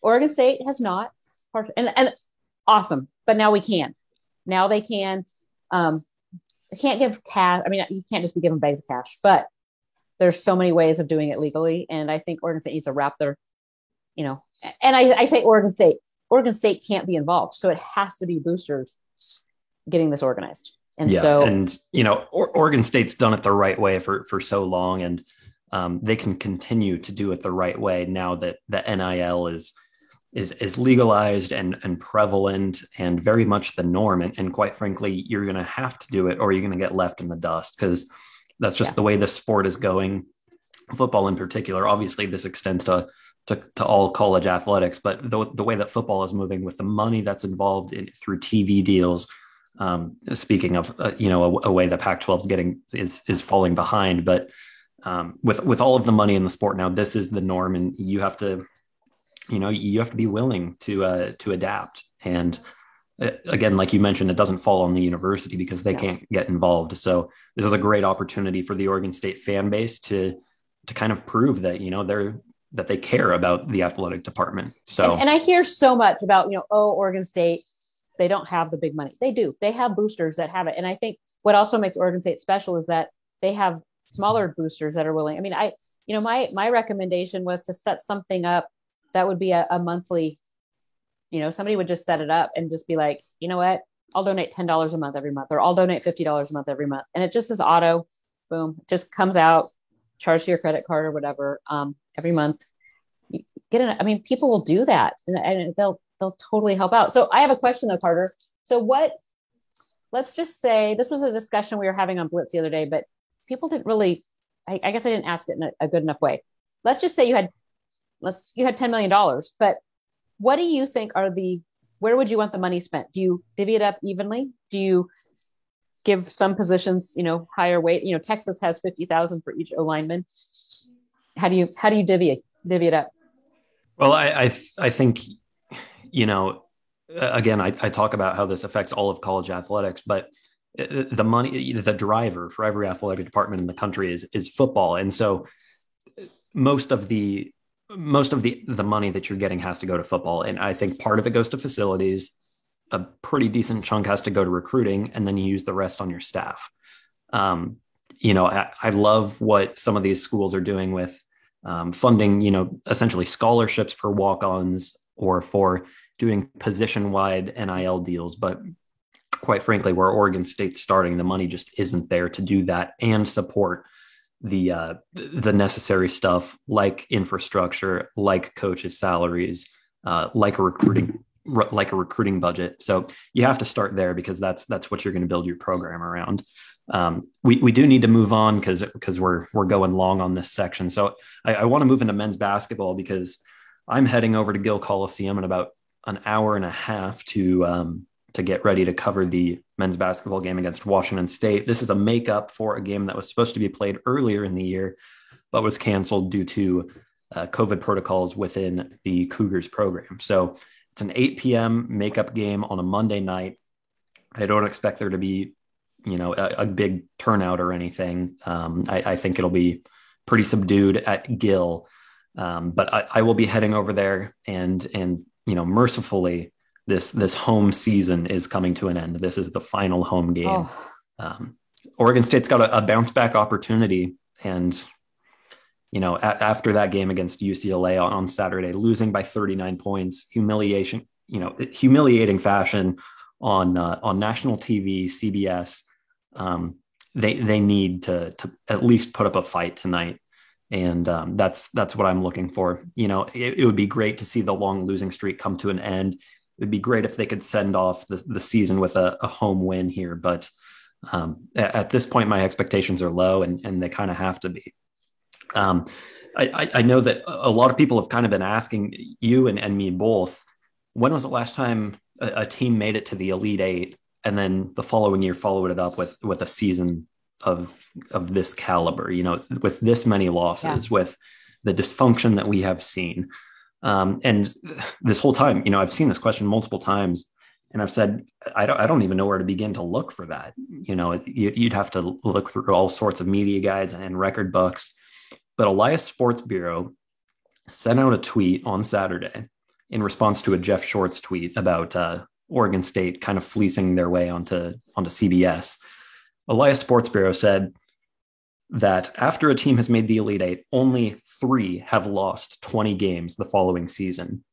S2: Oregon State has not. And awesome. But now we can. Now they can. They can't give cash. You can't just be giving bags of cash. But there's so many ways of doing it legally. And I think Oregon State needs to wrap their, and I say Oregon State. Oregon State can't be involved. So it has to be boosters getting this organized.
S1: Oregon State's done it the right way for so long, and they can continue to do it the right way now that the NIL is legalized and prevalent and very much the norm. And quite frankly, you're going to have to do it or you're going to get left in the dust because that's just the way the sport is going. Football in particular, obviously this extends to all college athletics, but the way that football is moving with the money that's involved through TV deals, speaking of, a way that Pac-12 is getting is falling behind, but with all of the money in the sport now, this is the norm, and you have to be willing to adapt. And again, like you mentioned, it doesn't fall on the university because they
S2: No.
S1: can't get involved. So this is a great opportunity for the Oregon State fan base to kind of prove that, that they care about the athletic department. So,
S2: And I hear so much about, Oregon State, they don't have the big money. They do. They have boosters that have it. And I think what also makes Oregon State special is that they have smaller boosters that are willing. I mean, my recommendation was to set something up that would be a monthly, somebody would just set it up and just be like, you know what, I'll donate $10 a month every month, or I'll donate $50 a month every month. And it just is auto, boom, it just comes out, charged to your credit card or whatever, every month. You get it. I mean, people will do that, and they'll totally help out. So I have a question though, Carter. So let's just say this was a discussion we were having on Blitz the other day, but people didn't really, I guess I didn't ask it in a good enough way. Let's just say you had $10 million, but what do you think where would you want the money spent? Do you divvy it up evenly? Do you give some positions, higher weight? Texas has 50,000 for each O lineman. How do you divvy it up?
S1: well, I think, again, I talk about how this affects all of college athletics, but the money, the driver for every athletic department in the country is football. And so most of the money that you're getting has to go to football. And I think part of it goes to facilities. A pretty decent chunk has to go to recruiting, and then you use the rest on your staff. I love what some of these schools are doing with funding, essentially scholarships for walk-ons or for doing position-wide NIL deals. But quite frankly, where Oregon State's starting, the money just isn't there to do that and support the necessary stuff like infrastructure, like coaches' salaries, like a recruiting budget. So you have to start there because that's what you're going to build your program around. We do need to move on because we're going long on this section. So I want to move into men's basketball because I'm heading over to Gill Coliseum in about an hour and a half to get ready to cover the men's basketball game against Washington State. This is a makeup for a game that was supposed to be played earlier in the year, but was canceled due to COVID protocols within the Cougars program. So it's an 8 p.m. makeup game on a Monday night. I don't expect there to be, a big turnout or anything. I think it'll be pretty subdued at Gill. But I will be heading over there and mercifully, this home season is coming to an end. This is the final home game. Oregon State's got a bounce back opportunity. And, after that game against UCLA on Saturday, losing by 39 points, humiliating fashion on national TV, CBS, they need to at least put up a fight tonight. And that's what I'm looking for. It would be great to see the long losing streak come to an end. It'd be great if they could send off the season with a home win here. But at this point, my expectations are low and they kind of have to be. I know that a lot of people have kind of been asking you and me both, when was the last time a team made it to the Elite Eight and then the following year followed it up with a season of this caliber, with this many losses, with the dysfunction that we have seen. And this whole time, I've seen this question multiple times and I've said, I don't even know where to begin to look for that. You'd have to look through all sorts of media guides and record books. But Elias Sports Bureau sent out a tweet on Saturday in response to a Jeff Shorts tweet about Oregon State kind of fleecing their way onto CBS. Elias Sports Bureau said that after a team has made the Elite Eight, only 3 have lost 20 games the following season.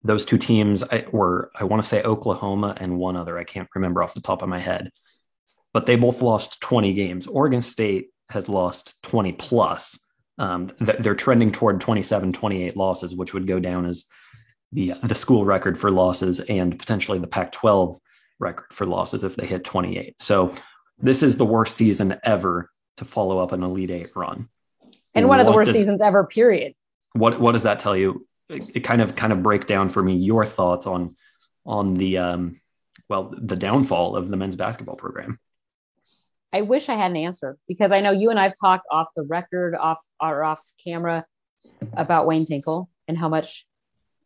S1: Those 2 teams were, I want to say, Oklahoma and one other. I can't remember off the top of my head. But they both lost 20 games. Oregon State has lost 20 plus. They're trending toward 27, 28 losses, which would go down as the school record for losses and potentially the Pac-12 record for losses if they hit 28. So this is the worst season ever to follow up an Elite Eight run.
S2: And one of the worst seasons ever, period.
S1: What does that tell you? It kind of break down for me your thoughts on the the downfall of the men's basketball program.
S2: I wish I had an answer because I know you and I've talked off the record, off camera about Wayne Tinkle and how much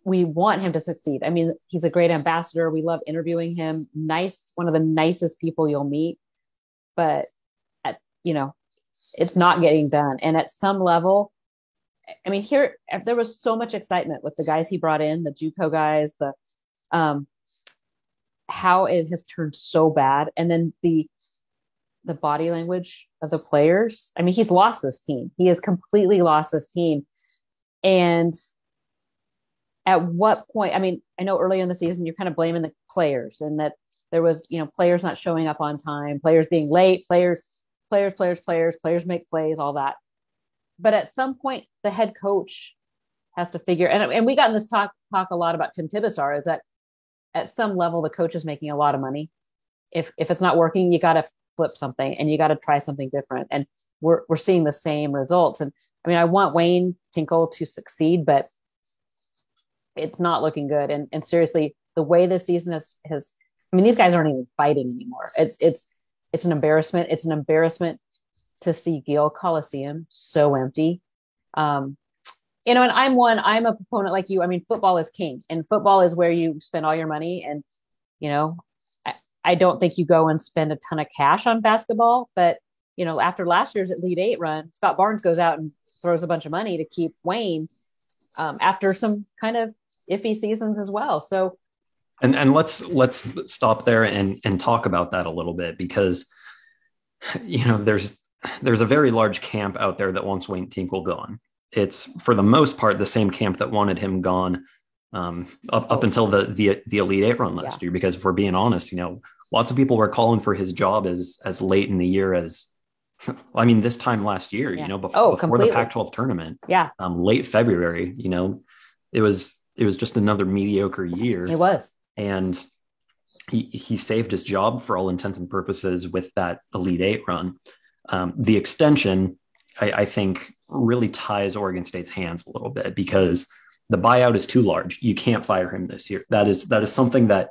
S2: we want him to succeed. I mean, he's a great ambassador. We love interviewing him. Nice, one of the nicest people you'll meet, but it's not getting done. And at some level, I mean, here there was so much excitement with the guys he brought in, the JUCO guys, how it has turned so bad, and then the body language of the players. I mean, he's lost this team. He has completely lost this team. And at what point? I mean, I know early in the season you're kind of blaming the players, and that there was players not showing up on time, players being late, players make plays, all that. But at some point, the head coach has to figure, and we got in this talk a lot about Tim Tibesar, is that at some level, the coach is making a lot of money. If it's not working, you got to flip something and you got to try something different. And we're seeing the same results. And I mean, I want Wayne Tinkle to succeed, but it's not looking good. And seriously, the way this season has, I mean, these guys aren't even fighting anymore. It's an embarrassment. It's an embarrassment to see Gill Coliseum so empty. And I'm a proponent like you. I mean, football is king, and football is where you spend all your money. And, I don't think you go and spend a ton of cash on basketball, but, after last year's Elite Eight run, Scott Barnes goes out and throws a bunch of money to keep Wayne after some kind of iffy seasons as well. So,
S1: and let's stop there and talk about that a little bit, because, there's a very large camp out there that wants Wayne Tinkle gone. It's for the most part the same camp that wanted him gone up until the Elite Eight run last year. Because if we're being honest, lots of people were calling for his job as late in the year as, I mean, this time last year, before the Pac-12 tournament, late February, it was just another mediocre year.
S2: It was,
S1: and he saved his job for all intents and purposes with that Elite Eight run. The extension, I think, really ties Oregon State's hands a little bit, because the buyout is too large. You can't fire him this year. That is something that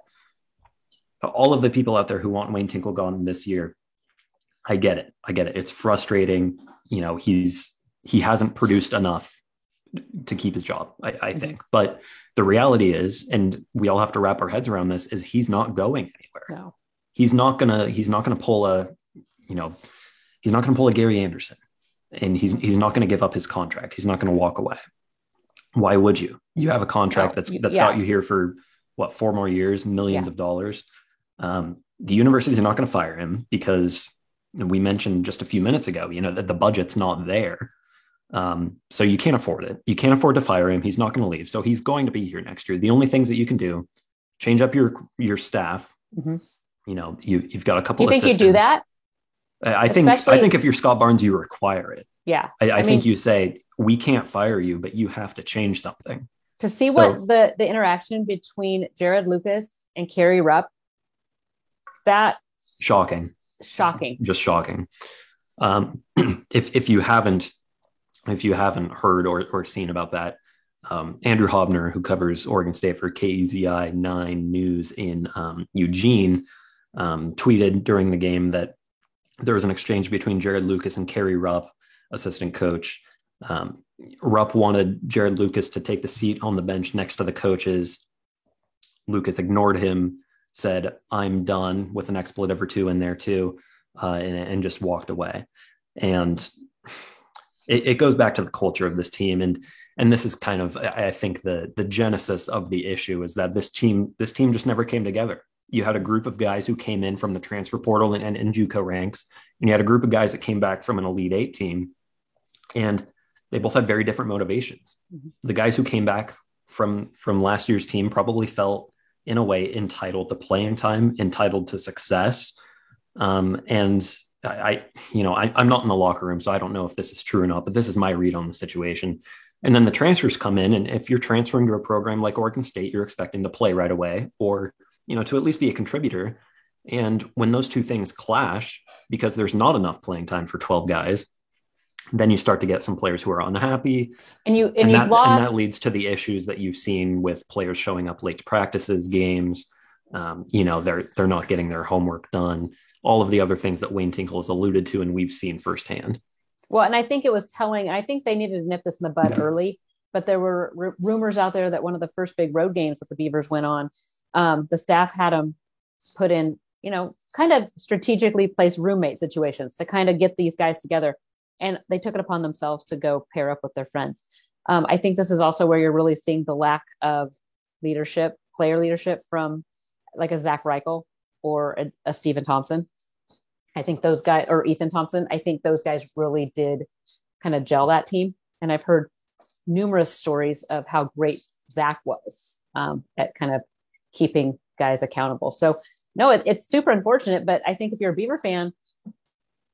S1: all of the people out there who want Wayne Tinkle gone this year, I get it. It's frustrating. He hasn't produced enough to keep his job, I think. But the reality is, and we all have to wrap our heads around this, is he's not going anywhere.
S2: No.
S1: He's not gonna pull a Gary Anderson, and he's not going to give up his contract. He's not going to walk away. Why would you? You have a contract that's got you here for 4 more years, millions of dollars. The universities are not going to fire him, because we mentioned just a few minutes ago, that the budget's not there. So you can't afford it. You can't afford to fire him. He's not going to leave. So he's going to be here next year. The only things that you can do, change up your staff. Mm-hmm. You've got a couple of assistants.
S2: You do that?
S1: I think if you're Scott Barnes, you require it.
S2: Yeah.
S1: I think you say, we can't fire you, but you have to change something.
S2: To see what the interaction between Jared Lucas and Kerry Rupp, that
S1: shocking, just shocking. If you haven't heard or seen about that, Andrew Hobner, who covers Oregon State for KEZI 9 News in Eugene, tweeted during the game that there was an exchange between Jared Lucas and Kerry Rupp, assistant coach. Rupp wanted Jared Lucas to take the seat on the bench next to the coaches. Lucas ignored him, said, "I'm done," with an expletive or two in there too, and just walked away. And it goes back to the culture of this team. And this is kind of, I think, the genesis of the issue is that this team just never came together. You had a group of guys who came in from the transfer portal and JUCO ranks, and you had a group of guys that came back from an Elite Eight team, and they both had very different motivations. Mm-hmm. The guys who came back from last year's team probably felt, in a way, entitled to playing time, entitled to success. And I'm not in the locker room, so I don't know if this is true or not, but this is my read on the situation. And then the transfers come in, and if you're transferring to a program like Oregon State, you're expecting to play right away, or to at least be a contributor. And when those two things clash, because there's not enough playing time for 12 guys, then you start to get some players who are unhappy. And that leads to the issues that you've seen with players showing up late to practices, games. They're not getting their homework done. All of the other things that Wayne Tinkle has alluded to and we've seen firsthand.
S2: Well, and I think it was telling. I think they needed to nip this in the bud early. but there were rumors out there that one of the first big road games that the Beavers went on, the staff had them put in, kind of strategically placed roommate situations to kind of get these guys together. And they took it upon themselves to go pair up with their friends. I think this is also where you're really seeing the lack of leadership, player leadership from like a Zach Reichel or a Stephen Thompson. I think those guys, or Ethan Thompson, I think those guys really did kind of gel that team. And I've heard numerous stories of how great Zach was at kind of keeping guys accountable. So no, it's super unfortunate, but I think if you're a Beaver fan,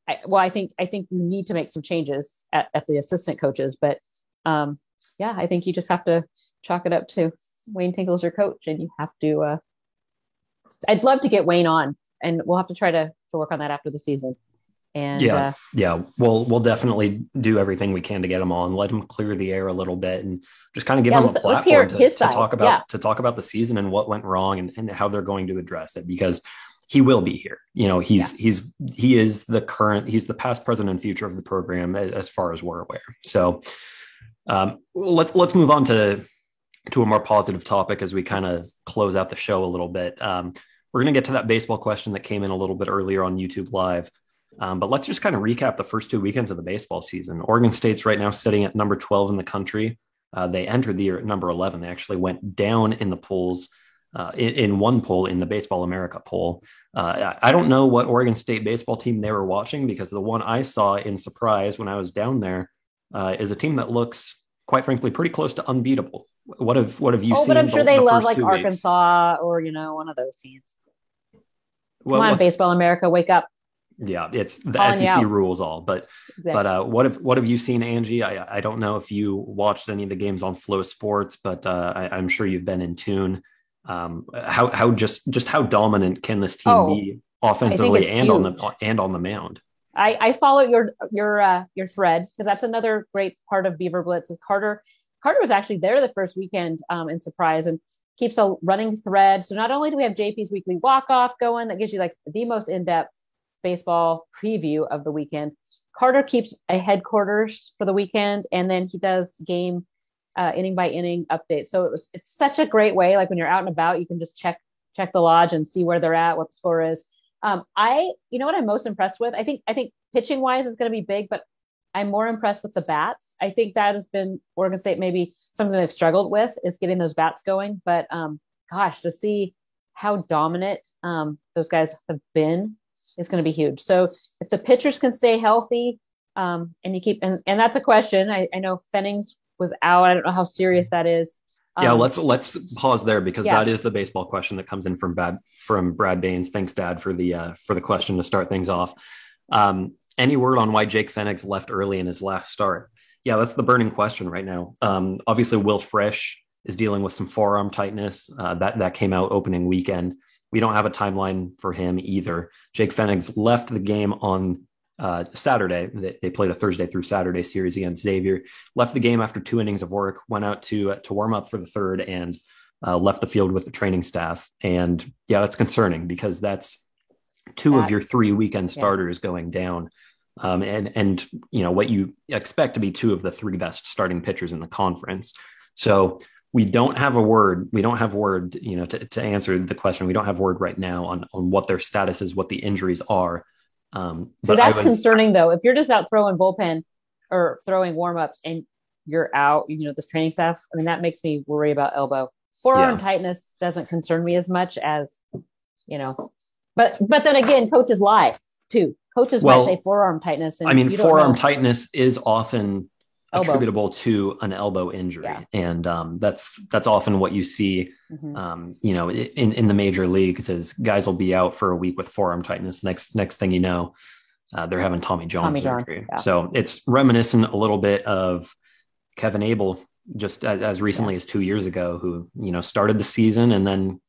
S2: I think you need to make some changes at the assistant coaches, but I think you just have to chalk it up to Wayne Tinkle's your coach, and you have to. I'd love to get Wayne on, and we'll have to try to work on that after the season. And we'll definitely do everything we can to get him on, let him clear the air a little bit, and just kind of give him a platform to talk about the season and what went wrong and how they're going to address it, because he will be here. He is the past, present, and future of the program as far as we're aware. So let's move on to a more positive topic as we kind of close out the show a little bit. We're going to get to that baseball question that came in a little bit earlier on YouTube Live. But let's just kind of recap the first 2 weekends of the baseball season. Oregon State's right now sitting at number 12 in the country. They entered the year at number 11. They actually went down in the polls, in one poll, in the Baseball America poll. I don't know what Oregon State baseball team they were watching, because the one I saw in Surprise when I was down there is a team that looks, quite frankly, pretty close to unbeatable. What have you seen? But I'm sure they love like Arkansas or, one of those teams. Come on, Baseball America, wake up.
S1: Yeah, it's the SEC rules all. But exactly. But what have you seen, Angie? I don't know if you watched any of the games on Flow Sports, but I'm sure you've been in tune. How dominant can this team be offensively and on the mound?
S2: I follow your thread, because that's another great part of Beaver Blitz is Carter. Carter was actually there the first weekend in Surprise, and keeps a running thread. So not only do we have JP's weekly walk-off going that gives you like the most in-depth baseball preview of the weekend, Carter keeps a headquarters for the weekend, and then he does game inning by inning updates. So it's such a great way. Like when you're out and about, you can just check the lodge and see where they're at, what the score is. What I'm most impressed with, I think pitching wise is going to be big, but I'm more impressed with the bats. I think that has been Oregon State, maybe something they've struggled with is getting those bats going. But to see how dominant those guys have been is going to be huge. So if the pitchers can stay healthy, and you keep, and that's a question. I know Fennings was out. I don't know how serious that is.
S1: Let's pause there, because that is the baseball question that comes in from Brad Baines. Thanks, Dad, for the question to start things off. Any word on why Jake Fennings left early in his last start? Yeah, that's the burning question right now. Obviously, Will Frisch is dealing with some forearm tightness. That came out opening weekend. We don't have a timeline for him either. Jake Fennings left the game on Saturday. They played a Thursday through Saturday series against Xavier. Left the game after 2 innings of work. Went out to warm up for the third and left the field with the training staff. And yeah, that's concerning, because that's two of your 3 weekend starters going down. And what you expect to be 2 of the 3 best starting pitchers in the conference. So we don't have word, to answer the question. We don't have word right now on what their status is, what the injuries are.
S2: So that's concerning though. If you're just out throwing bullpen or throwing warmups and you're out, this training staff, I mean, that makes me worry about elbow. Forearm tightness doesn't concern me as much as, but then again, coaches lie too. Coaches might say forearm tightness. And
S1: forearm tightness is often attributable to an elbow injury. Yeah. And that's often what you see, in the major leagues, is guys will be out for a week with forearm tightness. Next thing you know, they're having Tommy John surgery. Yeah. So it's reminiscent a little bit of Kevin Abel, just as recently as 2 years ago, who, started the season and then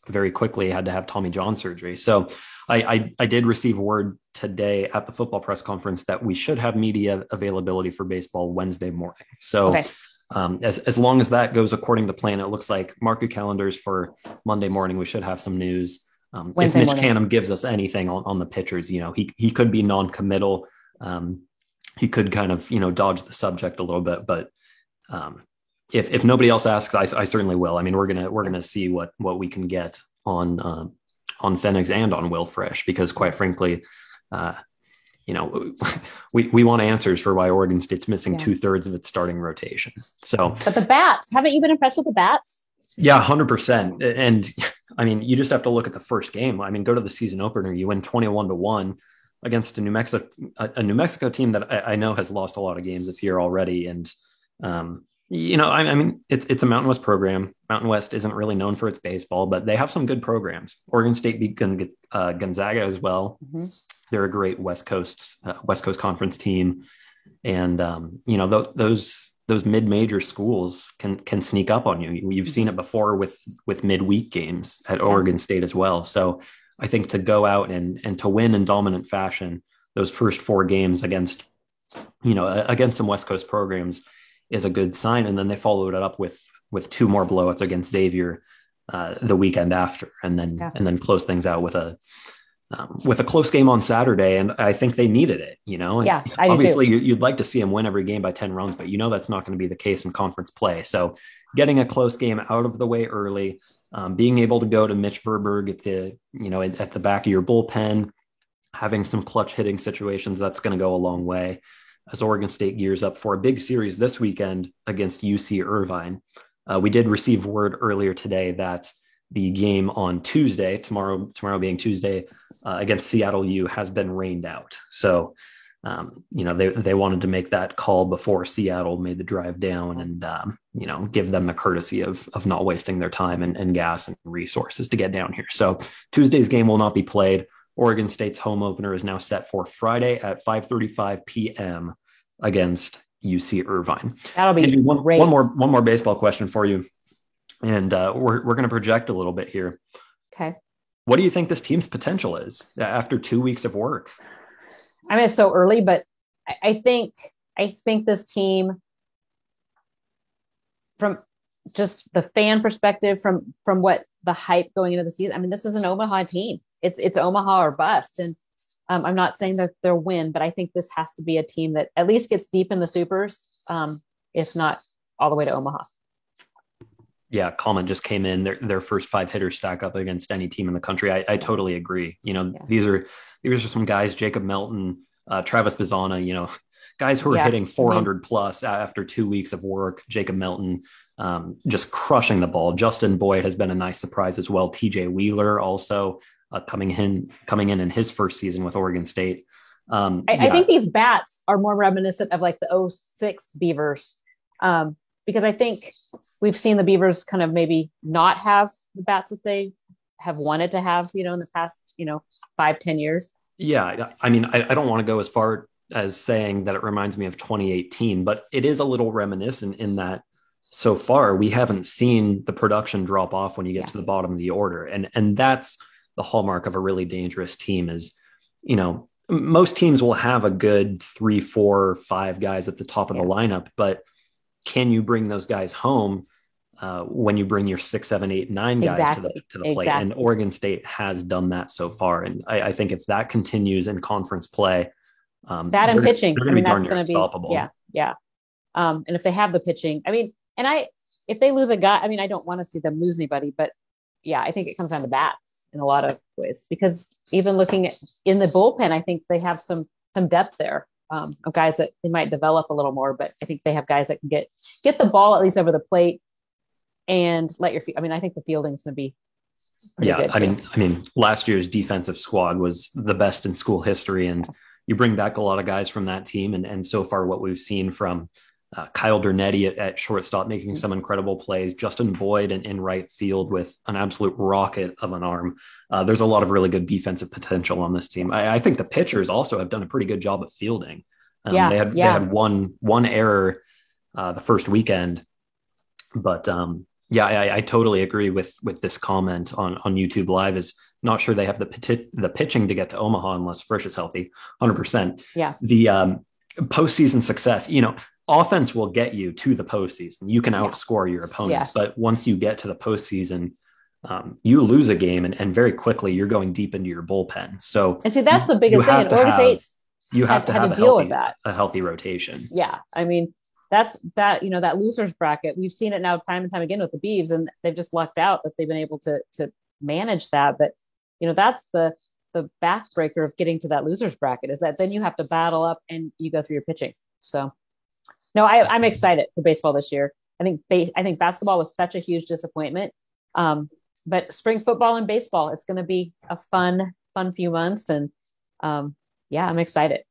S1: very quickly had to have Tommy John surgery. So I did receive word today at the football press conference that we should have media availability for baseball Wednesday morning. So as long as that goes according to plan, it looks like mark your calendars for Monday morning. We should have some news. If Mitch Canham gives us anything on the pitchers, he could be non-committal. He could kind of, dodge the subject a little bit, but if nobody else asks, I certainly will. I mean, we're gonna see what we can get on Phoenix and on Will Frisch, because quite frankly, you know, we want answers for why Oregon State's missing 2/3 of its starting rotation. So,
S2: but the bats, haven't you been impressed with the bats?
S1: Yeah, 100%. And I mean, you just have to look at the first game. I mean, go to the season opener. You win 21-1 against a New Mexico team that I know has lost a lot of games this year already. And you know, I mean, it's a Mountain West program. Mountain West isn't really known for its baseball, but they have some good programs. Oregon State beat Gonzaga as well. Mm-hmm. They're a great West Coast Conference team, and you know, those mid-major schools can sneak up on you. You've seen it before with midweek games at Oregon State as well. So I think to go out and to win in dominant fashion those first 4 games against some West Coast programs is a good sign. And then they followed it up with 2 more blowouts against Xavier the weekend after, and then close things out with a close game on Saturday. And I think they needed it, you know. And obviously you'd like to see them win every game by 10 runs, but you know that's not going to be the case in conference play. So getting a close game out of the way early, being able to go to Mitch Verberg at the back of your bullpen, having some clutch hitting situations, that's going to go a long way as Oregon State gears up for a big series this weekend against UC Irvine. We did receive word earlier today that the game on Tuesday, tomorrow being Tuesday, against Seattle U has been rained out. So, they wanted to make that call before Seattle made the drive down and, give them the courtesy of not wasting their time and gas and resources to get down here. So Tuesday's game will not be played. Oregon State's home opener is now set for Friday at 5:35 p.m. against UC Irvine.
S2: That'll be
S1: Andrew,
S2: great.
S1: One more baseball question for you. And we're going to project a little bit here.
S2: Okay.
S1: What do you think this team's potential is after 2 weeks of work?
S2: I mean, it's so early, but I think this team, from just the fan perspective, from what the hype going into the season, I mean, this is an Omaha team. It's Omaha or bust. And I'm not saying that they'll win, but I think this has to be a team that at least gets deep in the supers, if not all the way to Omaha.
S1: Yeah, Coleman just came in. Their first 5 hitters stack up against any team in the country. I totally agree. These are some guys, Jacob Melton, Travis Bazzana, guys who are hitting 400 plus after 2 weeks of work. Jacob Melton just crushing the ball. Justin Boyd has been a nice surprise as well. TJ Wheeler also coming in his first season with Oregon State.
S2: I think these bats are more reminiscent of like the 2006 Beavers. Because I think we've seen the Beavers kind of maybe not have the bats that they have wanted to have, in the past, 5-10 years.
S1: Yeah. I mean, I don't want to go as far as saying that it reminds me of 2018, but it is a little reminiscent in that so far we haven't seen the production drop off when you get to the bottom of the order. And that's the hallmark of a really dangerous team is, most teams will have a good 3, 4, 5 guys at the top of the lineup, but can you bring those guys home when you bring your 6, 7, 8, 9 guys to the plate? And Oregon State has done that so far. And I think if that continues in conference play,
S2: that and pitching,
S1: they're going to be darn near unstoppable.
S2: Yeah. And if they have the pitching, if they lose a guy, I don't want to see them lose anybody, but yeah, I think it comes down to bats in a lot of ways, because even looking at in the bullpen, I think they have some depth there. Of guys that they might develop a little more, but I think they have guys that can get the ball at least over the plate and let your feet. I think the fielding is going to be good.
S1: I mean, last year's defensive squad was the best in school history, and you bring back a lot of guys from that team. And so far, what we've seen from Kyle Dernetti at shortstop, making some incredible plays, Justin Boyd in right field with an absolute rocket of an arm. There's a lot of really good defensive potential on this team. I think the pitchers also have done a pretty good job of fielding. They had one error the first weekend, but I totally agree with this comment on YouTube Live. Is not sure they have the pitching to get to Omaha unless Frisch is healthy. 100%.
S2: Yeah.
S1: The postseason success, offense will get you to the postseason. You can outscore your opponents, but once you get to the postseason, you lose a game and very quickly you're going deep into your bullpen. So,
S2: and see, that's the biggest thing.
S1: You have to have a healthy rotation.
S2: Yeah. that's that, that losers bracket. We've seen it now time and time again with the Beavs, and they've just lucked out that they've been able to manage that. But that's the backbreaker of getting to that losers bracket, is that then you have to battle up and you go through your pitching. So no, I'm excited for baseball this year. I think basketball was such a huge disappointment. But spring football and baseball, it's going to be a fun few months. And yeah, I'm excited.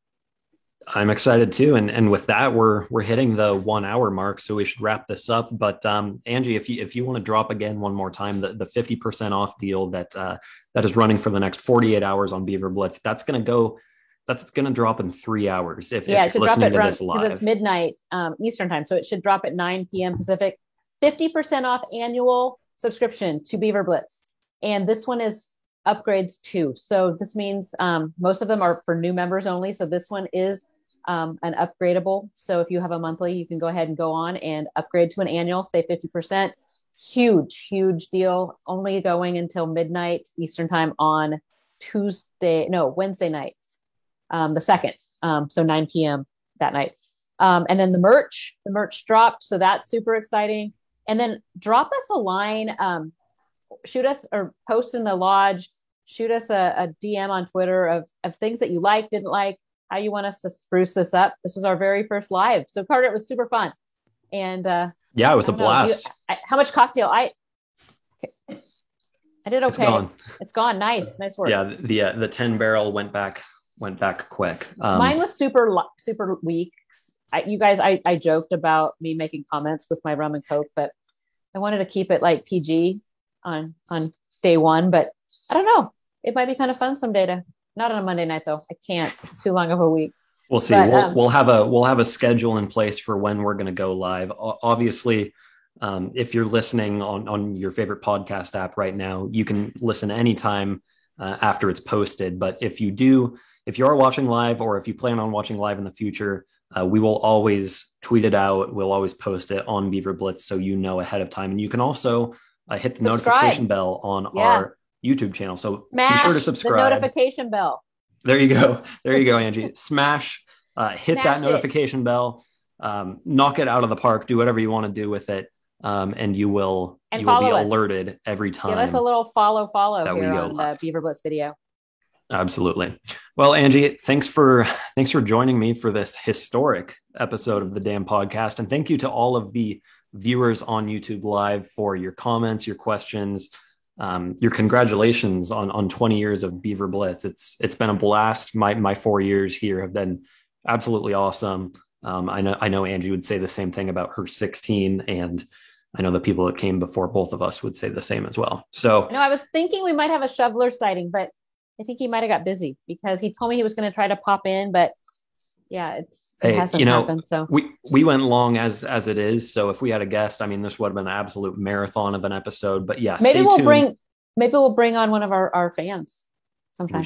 S1: I'm excited too. And with that, we're hitting the 1 hour mark, so we should wrap this up. But Angie, if you want to drop again one more time, the 50% off deal that is running for the next 48 hours on Beaver Blitz, that's going to drop in 3 hours. If you're listening to this live,
S2: because it's midnight Eastern time, so it should drop at 9 p.m. Pacific. 50% off annual subscription to Beaver Blitz, and this one is upgrades too. So this means most of them are for new members only. So this one is an upgradable. So if you have a monthly, you can go ahead and go on and upgrade to an annual, say 50%. Huge deal. Only going until midnight Eastern time on Wednesday night, the 2nd. So 9 p.m. that night. And then the merch dropped. So that's super exciting. And then drop us a line, shoot us or post in the lodge, shoot us a DM on Twitter of things that you liked, didn't like, how you want us to spruce this up. This was our very first live. So Carter, it was super fun. And
S1: yeah, it was a blast.
S2: How much cocktail? I did okay. It's gone. Nice work.
S1: Yeah, the 10 barrel went back quick.
S2: Mine was super weak. You guys, I joked about me making comments with my rum and Coke, but I wanted to keep it like PG on day one, but I don't know. It might be kind of fun someday not on a Monday night though. I can't. It's too long of a week.
S1: We'll see. But, we'll have a schedule in place for when we're going to go live. Obviously, if you're listening on your favorite podcast app right now, you can listen anytime after it's posted. But if you are watching live, or if you plan on watching live in the future, we will always tweet it out. We'll always post it on Beaver Blitz, so ahead of time. And you can also hit the notification bell on our YouTube channel. So be sure to subscribe.
S2: The notification bell.
S1: There you go, Angie. Hit that notification bell. Knock it out of the park. Do whatever you want to do with it, and you will be alerted every time.
S2: Give us a little follow here on the Beaver Blitz video.
S1: Absolutely. Well, Angie, thanks for joining me for this historic episode of the Damn Podcast. And thank you to all of the viewers on YouTube Live for your comments, your questions, your congratulations on 20 years of Beaver Blitz. It's been a blast. My 4 years here have been absolutely awesome. I know Angie would say the same thing about her 16, and I know the people that came before both of us would say the same as well. So
S2: I was thinking we might have a shoveler sighting, but I think he might have got busy because he told me he was going to try to pop in, but yeah, it hasn't happened. So
S1: we went long as it is. So if we had a guest, this would have been an absolute marathon of an episode. But yeah,
S2: maybe we'll bring on one of our fans sometime.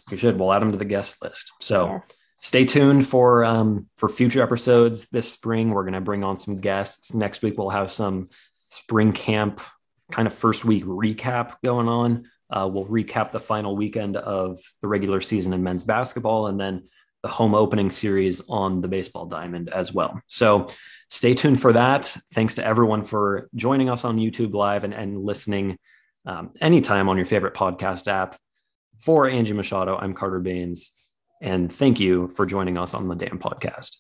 S1: We should. We'll add them to the guest list. So Stay tuned for future episodes this spring. We're going to bring on some guests. Next week we'll have some spring camp kind of first week recap going on. We'll recap the final weekend of the regular season in men's basketball, and then the home opening series on the baseball diamond as well. So stay tuned for that. Thanks to everyone for joining us on YouTube Live and listening anytime on your favorite podcast app. For Angie Machado, I'm Carter Baines, and thank you for joining us on the Damn Podcast.